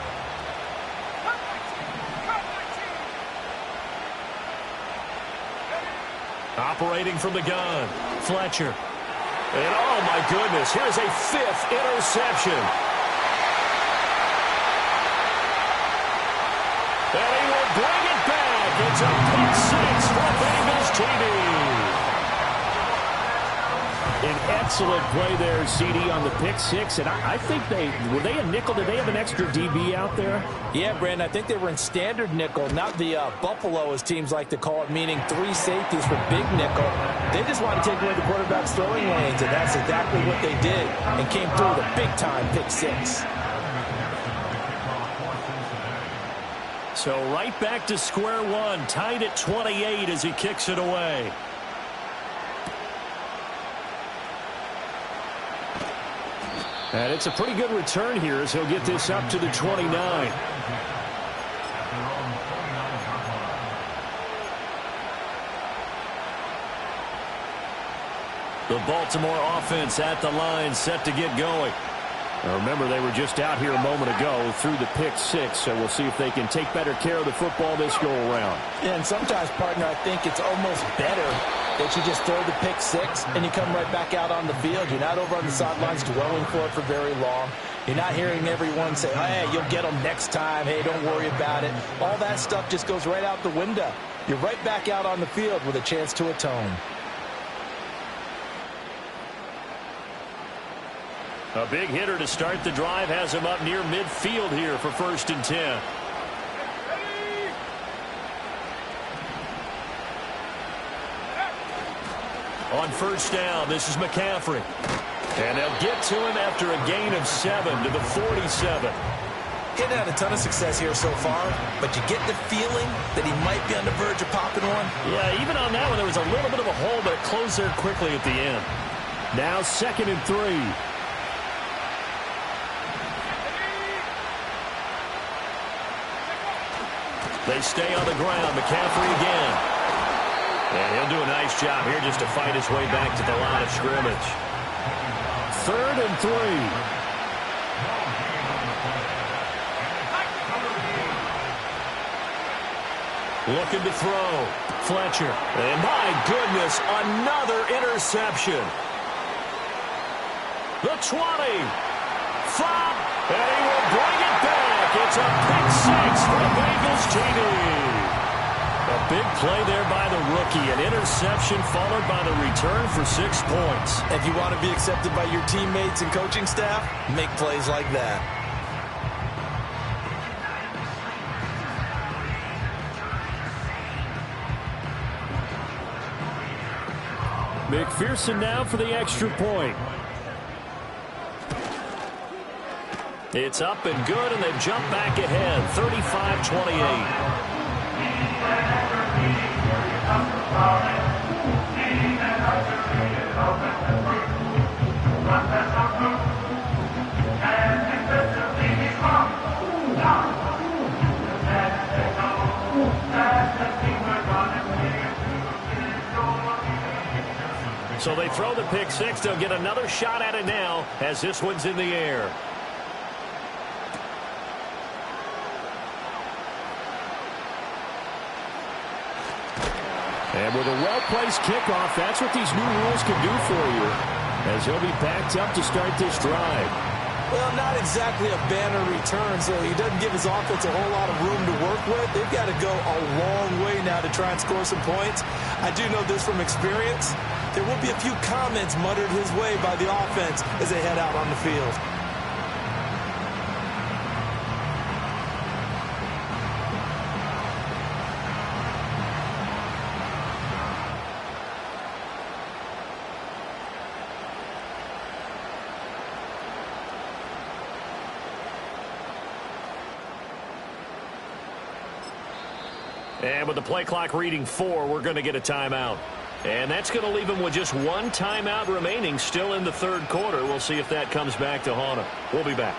Operating from the gun, Fletcher. And oh my goodness, here's a 5th interception. And he will bring it back. It's a pick 6 for Bengals TD. An excellent play there, CD, on the pick 6. And I think were they a nickel? Did they have an extra DB out there? Yeah, Brandon, I think they were in standard nickel, not the Buffalo, as teams like to call it, meaning 3 safeties for big nickel. They just want to take away the quarterback's throwing lanes, and that's exactly what they did, and came through with a big-time pick 6. So right back to square one, tied at 28 as he kicks it away. And it's a pretty good return here as he'll get this up to the 29. The Baltimore offense at the line, set to get going. Now remember, they were just out here a moment ago through the pick 6, so we'll see if they can take better care of the football this go-around. Yeah, and sometimes, partner, I think it's almost better that you just throw the pick 6 and you come right back out on the field. You're not over on the sidelines dwelling for it for very long. You're not hearing everyone say, hey, you'll get them next time. Hey, don't worry about it. All that stuff just goes right out the window. You're right back out on the field with a chance to atone. A big hitter to start the drive has him up near midfield here for 1st and 10. On 1st down, this is McCaffrey. And they'll get to him after a gain of 7 to the 47. He's had a ton of success here so far, but you get the feeling that he might be on the verge of popping one. Yeah, even on that one, there was a little bit of a hole, but it closed there quickly at the end. Now 2nd and 3. They stay on the ground. McCaffrey again. And he'll do a nice job here just to fight his way back to the line of scrimmage. 3rd and 3. Looking to throw. Fletcher. And my goodness, another interception. The 20. Flop. And he will bring it back. It's a pick six for the Bengals TD. A big play there by the rookie. An interception followed by the return for 6 points. If you want to be accepted by your teammates and coaching staff, make plays like that. McPherson now for the extra point. It's up and good, and they've jumped back ahead, 35-28. So they throw the pick six. They'll get another shot at it now as this one's in the air. And with a well-placed kickoff, that's what these new rules can do for you, as he'll be backed up to start this drive. Well, not exactly a banner return, so he doesn't give his offense a whole lot of room to work with. They've got to go a long way now to try and score some points. I do know this from experience. There will be a few comments muttered his way by the offense as they head out on the field. And with the play clock reading 4, we're going to get a timeout. And that's going to leave him with just one timeout remaining still in the third quarter. We'll see if that comes back to haunt him. We'll be back.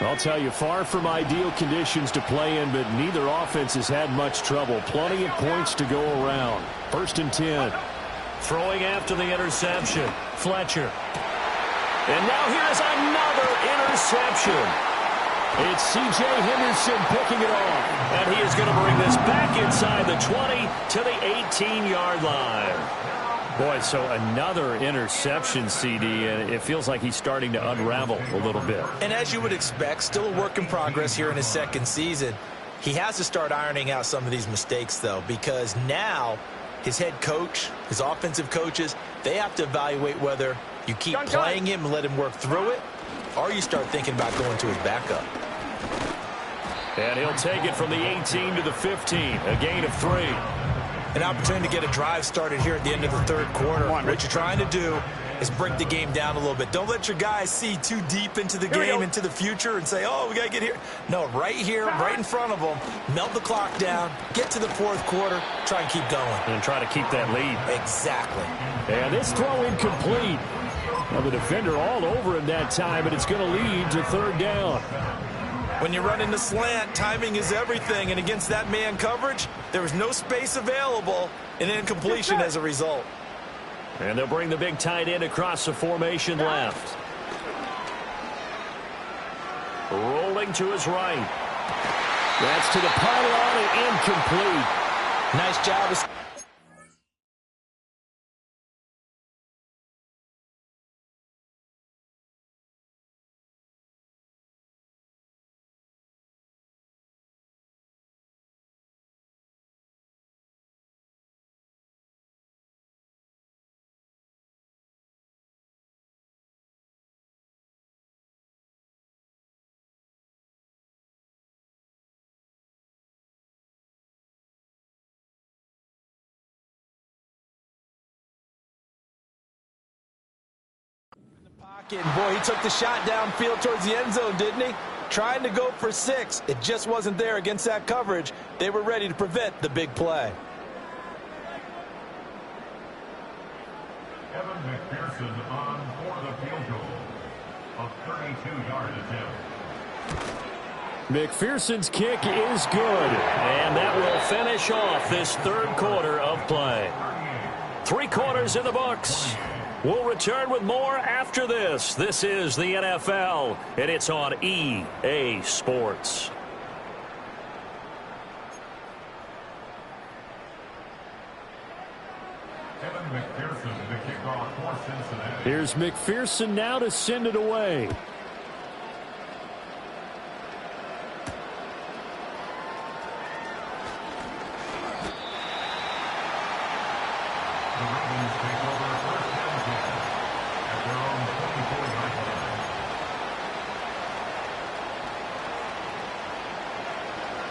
I'll tell you, far from ideal conditions to play in, but neither offense has had much trouble. Plenty of points to go around. 1st and 10. Throwing after the interception. Fletcher. And now here's another interception. It's C.J. Henderson picking it off. And he is going to bring this back inside the 20 to the 18-yard line. Boy, so another interception, CD, and it feels like he's starting to unravel a little bit. And as you would expect, still a work in progress here in his second season. He has to start ironing out some of these mistakes, though, because now his head coach, his offensive coaches, they have to evaluate whether you keep playing him and let him work through it, or you start thinking about going to his backup. And he'll take it from the 18 to the 15, a gain of 3. An opportunity to get a drive started here at the end of the third quarter. What you're trying to do is break the game down a little bit. Don't let your guys see too deep into the game, into the future, and say, oh, we got to get here. No, right here, right in front of them, melt the clock down, get to the fourth quarter, try and keep going. And try to keep that lead. Exactly. And this throw incomplete. Well, the defender all over him that time, but it's going to lead to third down. When you run into slant, timing is everything, and against that man coverage, there was no space available, and incompletion as a result. And they'll bring the big tight end across the formation left. Rolling to his right. That's to the pylon and incomplete. Nice job. And boy, he took the shot downfield towards the end zone, didn't he? Trying to go for 6. It just wasn't there against that coverage. They were ready to prevent the big play. Evan McPherson on for the field goal of 32-yard attempt. McPherson's kick is good. And that will finish off this third quarter of play. 3 quarters in the books. We'll return with more after this. This is the NFL, and it's on EA Sports. McPherson, the kickoff for Cincinnati. Here's McPherson now to send it away. The Ravens take over first and 10 at their own 24-yard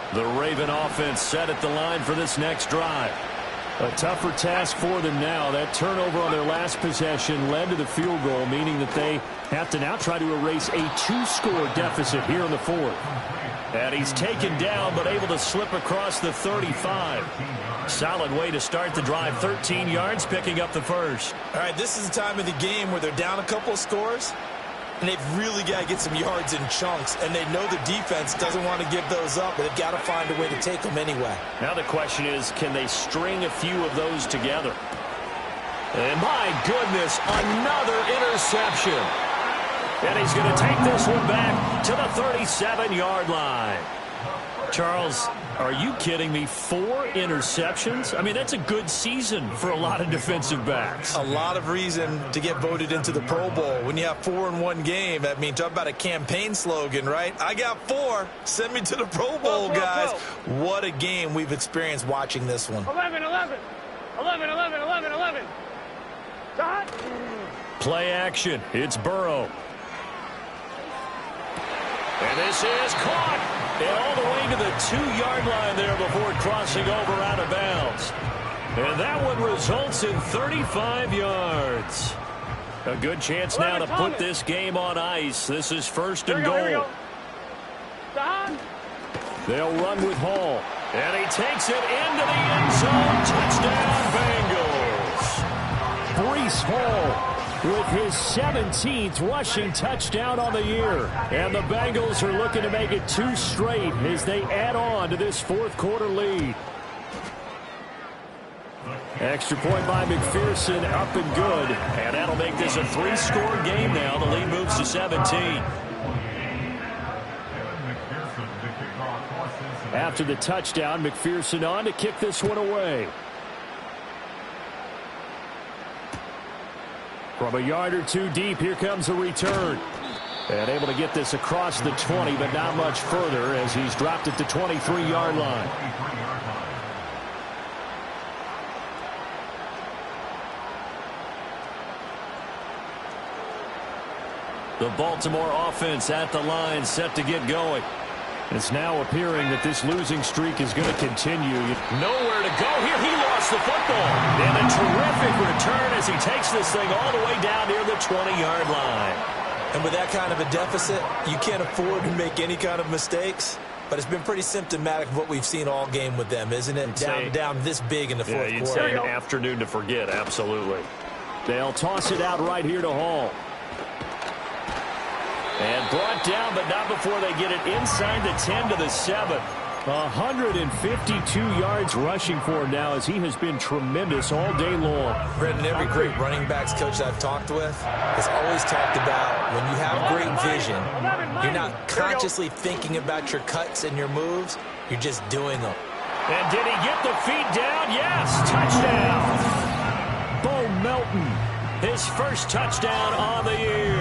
line. The Raven offense set at the line for this next drive. A tougher task for them now. That turnover on their last possession led to the field goal, meaning that they have to now try to erase a 2-score deficit here in the fourth. And he's taken down but able to slip across the 35. Solid way to start the drive. 13 yards, picking up the first. All right, this is the time of the game where they're down a couple of scores, and they've really got to get some yards in chunks, and they know the defense doesn't want to give those up, but they've got to find a way to take them anyway. Now the question is, can they string a few of those together? And my goodness, another interception. And he's going to take this one back to the 37-yard line. Charles, are you kidding me? 4 interceptions? I mean, that's a good season for a lot of defensive backs. A lot of reason to get voted into the Pro Bowl. When you have 4 in one game, I mean, talk about a campaign slogan, right? I got 4. Send me to the Pro Bowl, guys. What a game we've experienced watching this one. 11, 11. 11, 11, 11, 11. Dot. Play action. It's Burrow. And this is caught. And all the way to the 2-yard line there before crossing over out of bounds. And that one results in 35 yards. A good chance now to put this game on ice. This is first and goal. They'll run with Hall. And he takes it into the end zone. Touchdown, Bengals. Breece Hall with his 17th rushing touchdown on the year. And the Bengals are looking to make it 2 straight as they add on to this fourth-quarter lead. Extra point by McPherson, up and good. And that'll make this a 3-score game now. The lead moves to 17. After the touchdown, McPherson on to kick this one away. From a yard or 2 deep, here comes a return. And able to get this across the 20, but not much further as he's dropped it to 23-yard line. The Baltimore offense at the line, set to get going. It's now appearing that this losing streak is going to continue. Nowhere to go here. He lost the football. And a terrific return as he takes this thing all the way down near the 20-yard line. And with that kind of a deficit, you can't afford to make any kind of mistakes. But it's been pretty symptomatic of what we've seen all game with them, isn't it? Down this big in the fourth you'd quarter. say an afternoon to forget, absolutely. They'll toss it out right here to Hall. And brought down, but not before they get it inside the 10 to the 7. 152 yards rushing for him now as he has been tremendous all day long. Brendan, every great running backs coach I've talked with has always talked about when you have great vision, you're not consciously thinking about your cuts and your moves, you're just doing them. And did he get the feet down? Yes, touchdown. Bo Melton, his first touchdown on the year.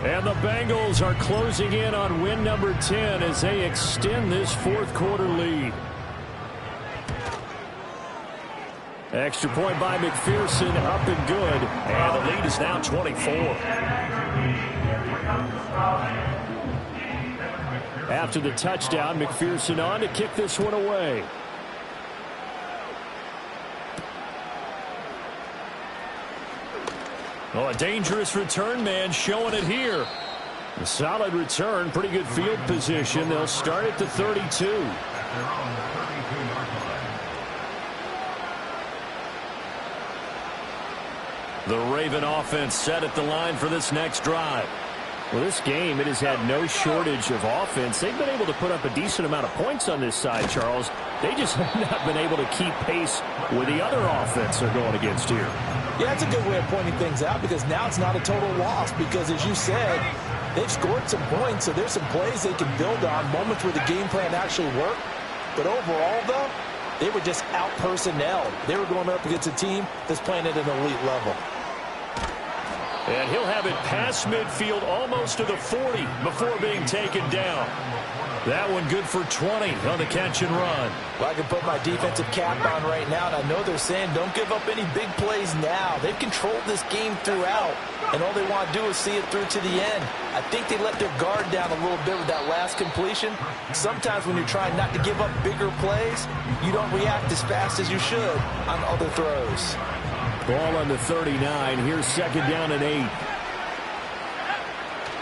And the Bengals are closing in on win number 10 as they extend this fourth-quarter lead. Extra point by McPherson, up and good. And the lead is now 24. After the touchdown, McPherson on to kick this one away. Oh, a dangerous return man showing it here. A solid return, pretty good field position. They'll start at the 32. The Raven offense set at the line for this next drive. Well, this game, it has had no shortage of offense. They've been able to put up a decent amount of points on this side, Charles. They just have not been able to keep pace with the other offense they're going against here. Yeah, that's a good way of pointing things out because now it's not a total loss because, as you said, they've scored some points, so there's some plays they can build on, moments where the game plan actually worked. But overall, though, they were just out-personnelled. They were going up against a team that's playing at an elite level. And he'll have it past midfield almost to the 40 before being taken down. That one good for 20 on the catch and run. Well, I can put my defensive cap on right now, and I know they're saying don't give up any big plays now. They've controlled this game throughout, and all they want to do is see it through to the end. I think they let their guard down a little bit with that last completion. Sometimes when you're trying not to give up bigger plays, you don't react as fast as you should on other throws. Ball on the 39. Here's second down and 8.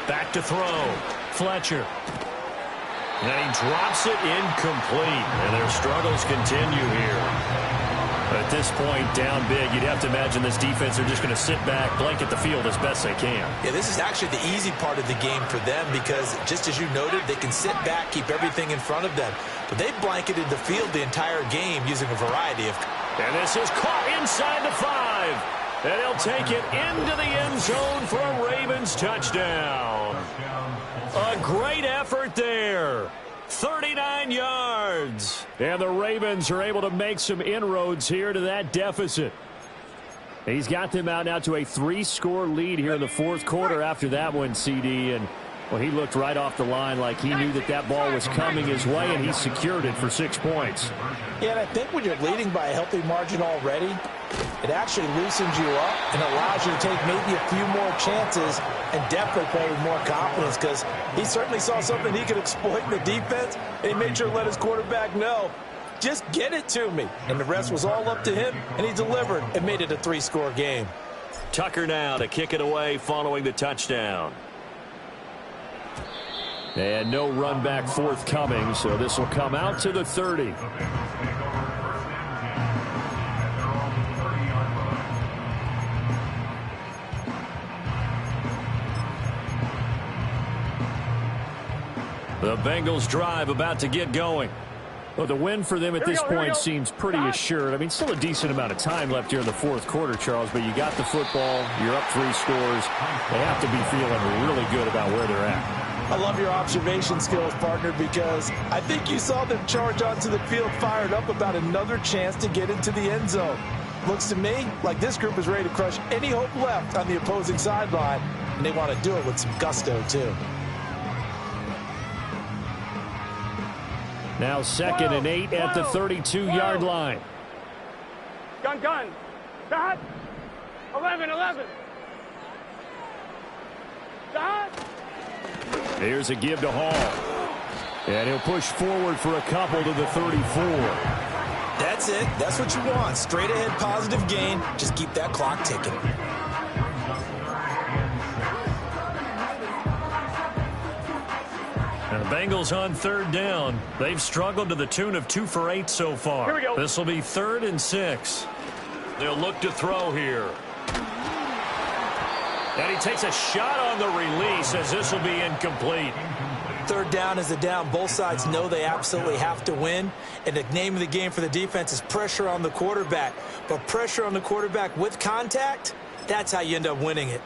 Back to throw. Fletcher. And he drops it incomplete. And their struggles continue here. At this point, down big, you'd have to imagine this defense are just going to sit back, blanket the field as best they can. Yeah, this is actually the easy part of the game for them because, just as you noted, they can sit back, keep everything in front of them. But they've blanketed the field the entire game using a variety of... And this is caught inside the 5. And he'll take it into the end zone for a Ravens touchdown. A great effort there. 39 yards. And the Ravens are able to make some inroads here to that deficit. He's got them out now to a 3-score lead here in the fourth quarter after that one, CD. And, well, he looked right off the line like he knew that that ball was coming his way, and he secured it for 6 points. Yeah, and I think when you're leading by a healthy margin already, it actually loosens you up and allows you to take maybe a few more chances and definitely play with more confidence because he certainly saw something he could exploit in the defense, and he made sure to let his quarterback know, just get it to me. And the rest was all up to him, and he delivered and made it a 3-score game. Tucker now to kick it away following the touchdown. And no run back forthcoming, so this will come out to the 30. The Bengals drive about to get going. Well, the win for them at this point seems pretty assured. I mean, still a decent amount of time left here in the fourth quarter, Charles, but you got the football, you're up 3 scores. They have to be feeling really good about where they're at. I love your observation skills, partner, because I think you saw them charge onto the field fired up about another chance to get into the end zone. Looks to me like this group is ready to crush any hope left on the opposing sideline, and they want to do it with some gusto, too. Now 2nd and 8 at the 32-yard line. Gun. Dot. 11. Dot. Here's a give to Hall. And he'll push forward for a couple to the 34. That's it. That's what you want. Straight ahead positive gain. Just keep that clock ticking. And the Bengals on 3rd down. They've struggled to the tune of 2 for 8 so far. Here we go. This will be 3rd and 6. They'll look to throw here. And he takes a shot on the release as this will be incomplete. 3rd down is a down. Both sides know they absolutely have to win. And the name of the game for the defense is pressure on the quarterback. But pressure on the quarterback with contact, that's how you end up winning it.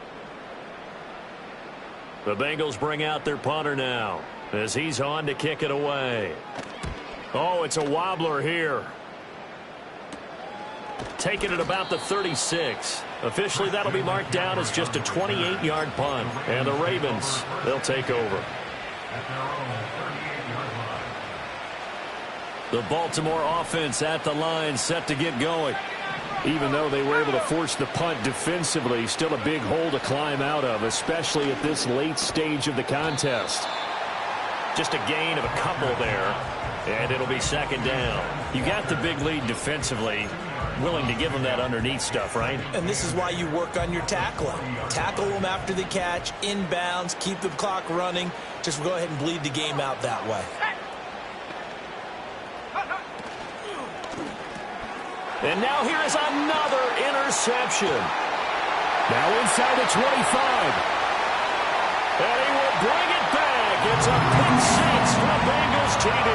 The Bengals bring out their punter now as he's on to kick it away. Oh, it's a wobbler here. Taking it about the 36. Officially, that'll be marked down as just a 28-yard punt. And the Ravens, they'll take over. The Baltimore offense at the line, set to get going. Even though they were able to force the punt defensively, still a big hole to climb out of, especially at this late stage of the contest. Just a gain of a couple there, and it'll be 2nd down. You got the big lead defensively, willing to give them that underneath stuff, right? And this is why you work on your tackling. Tackle them after the catch, inbounds, keep the clock running. Just go ahead and bleed the game out that way. And now here is another interception. Now inside the 25. And he will bring it back. It's a pick 6 for Bengals TD.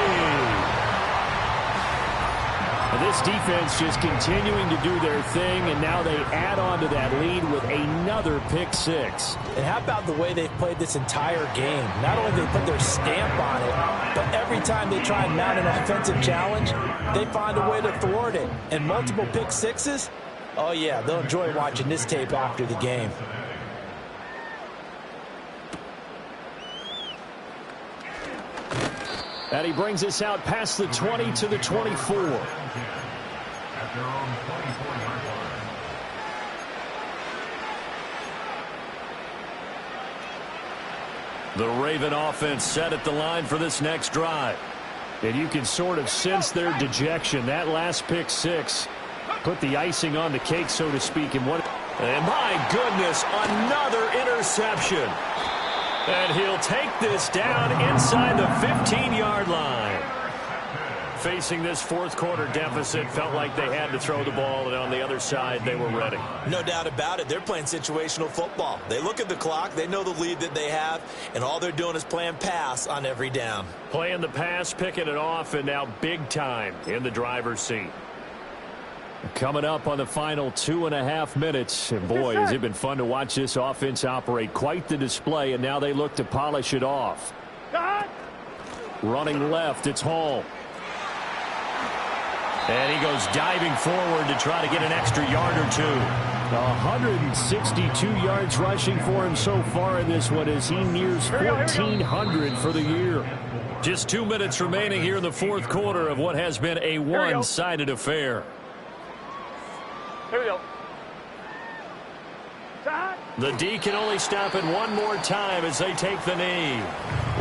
This defense just continuing to do their thing, and now they add on to that lead with another pick six. And how about the way they've played this entire game? Not only do they put their stamp on it, but every time they try and mount an offensive challenge, they find a way to thwart it. And multiple pick sixes, oh yeah, they'll enjoy watching this tape after the game. And he brings us out past the 20 to the 24. At their own 24-yard line. The Raven offense set at the line for this next drive. And you can sort of sense their dejection. That last pick six put the icing on the cake, so to speak. And my goodness, another interception. And he'll take this down inside the 15-yard line. Facing this fourth quarter deficit, felt like they had to throw the ball, and on the other side, they were ready. No doubt about it. They're playing situational football. They look at the clock, they know the lead that they have, and all they're doing is playing pass on every down. Playing the pass, picking it off, and now big time in the driver's seat. Coming up on the final 2.5 minutes. And boy, has it been fun to watch this offense operate. Quite the display, and now they look to polish it off. Running left, it's Hall. And he goes diving forward to try to get an extra yard or two. 162 yards rushing for him so far in this one as he nears 1,400 for the year. Just 2 minutes remaining here in the fourth quarter of what has been a one-sided affair. Here we go. The D can only stop it one more time as they take the knee.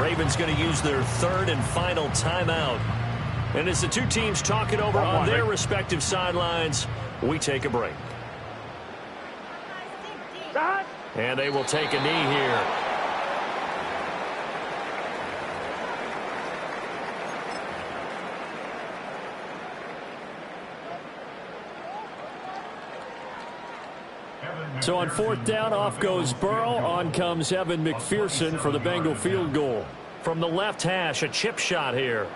Ravens going to use their third and final timeout. And as the two teams talk it over on their respective sidelines, we take a break. And they will take a knee here. So on fourth down, off goes Burrow. On comes Evan McPherson for the Bengal field goal. From the left hash, a chip shot here.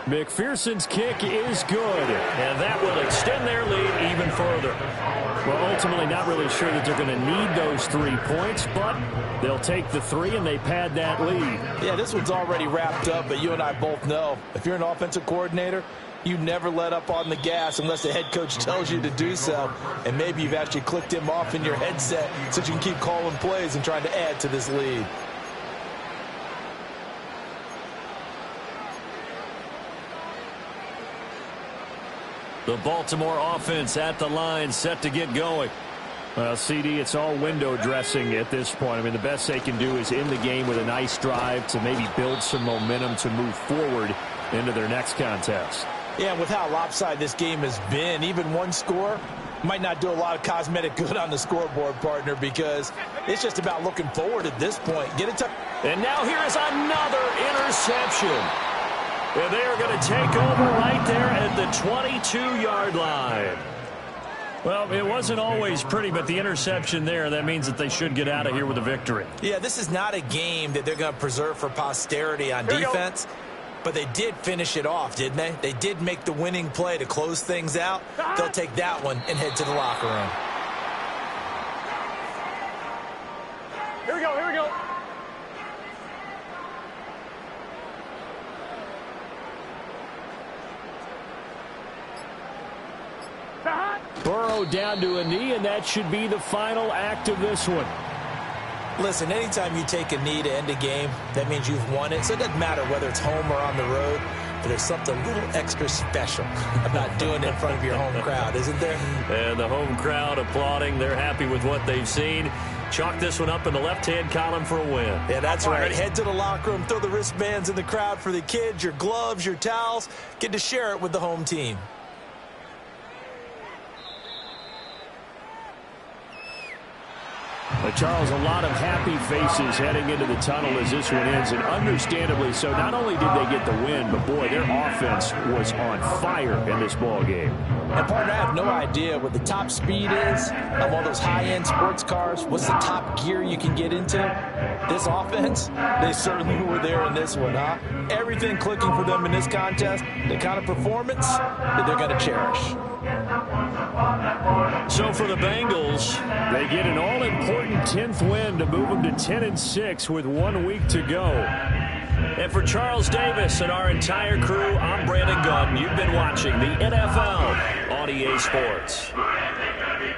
McPherson's kick is good. And that will extend their lead even further. Well, ultimately not really sure that they're going to need those 3 points, but they'll take the 3 and they pad that lead. Yeah, this one's already wrapped up, but you and I both know if you're an offensive coordinator, you never let up on the gas unless the head coach tells you to do so. And maybe you've actually clicked him off in your headset so you can keep calling plays and trying to add to this lead. The Baltimore offense at the line, set to get going. Well, CD, it's all window dressing at this point. I mean, the best they can do is end the game with a nice drive to maybe build some momentum to move forward into their next contest. Yeah, with how lopsided this game has been, even one score might not do a lot of cosmetic good on the scoreboard, partner, because it's just about looking forward at this point. Get it to... And now here is another interception. And they are going to take over right there at the 22-yard line. Well, it wasn't always pretty, but the interception there, that means that they should get out of here with a victory. Yeah, this is not a game that they're going to preserve for posterity on defense, but they did finish it off, didn't they? They did make the winning play to close things out. They'll take that one and head to the locker room. Here we go, here we go. Burrow down to a knee, and that should be the final act of this one. Listen, anytime you take a knee to end a game, that means you've won it. So it doesn't matter whether it's home or on the road, but there's something a little extra special about doing it in front of your home crowd, isn't there? And the home crowd applauding. They're happy with what they've seen. Chalk this one up in the left-hand column for a win. Yeah, that's right. Head to the locker room, throw the wristbands in the crowd for the kids, your gloves, your towels. Get to share it with the home team. But, Charles, a lot of happy faces heading into the tunnel as this one ends, and understandably so. Not only did they get the win, but, boy, their offense was on fire in this ball game. And, partner, I have no idea what the top speed is on one of those high-end sports cars. What's the top gear you can get into? This offense, they certainly were there in this one, huh? Everything clicking for them in this contest, the kind of performance that they're going to cherish. So for the Bengals, they get an all-important 10th win to move them to 10-6 with 1 week to go. And for Charles Davis and our entire crew, I'm Brandon Gunn. You've been watching the NFL on EA Sports. Who they think gonna beat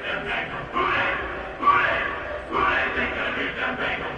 them Bengals?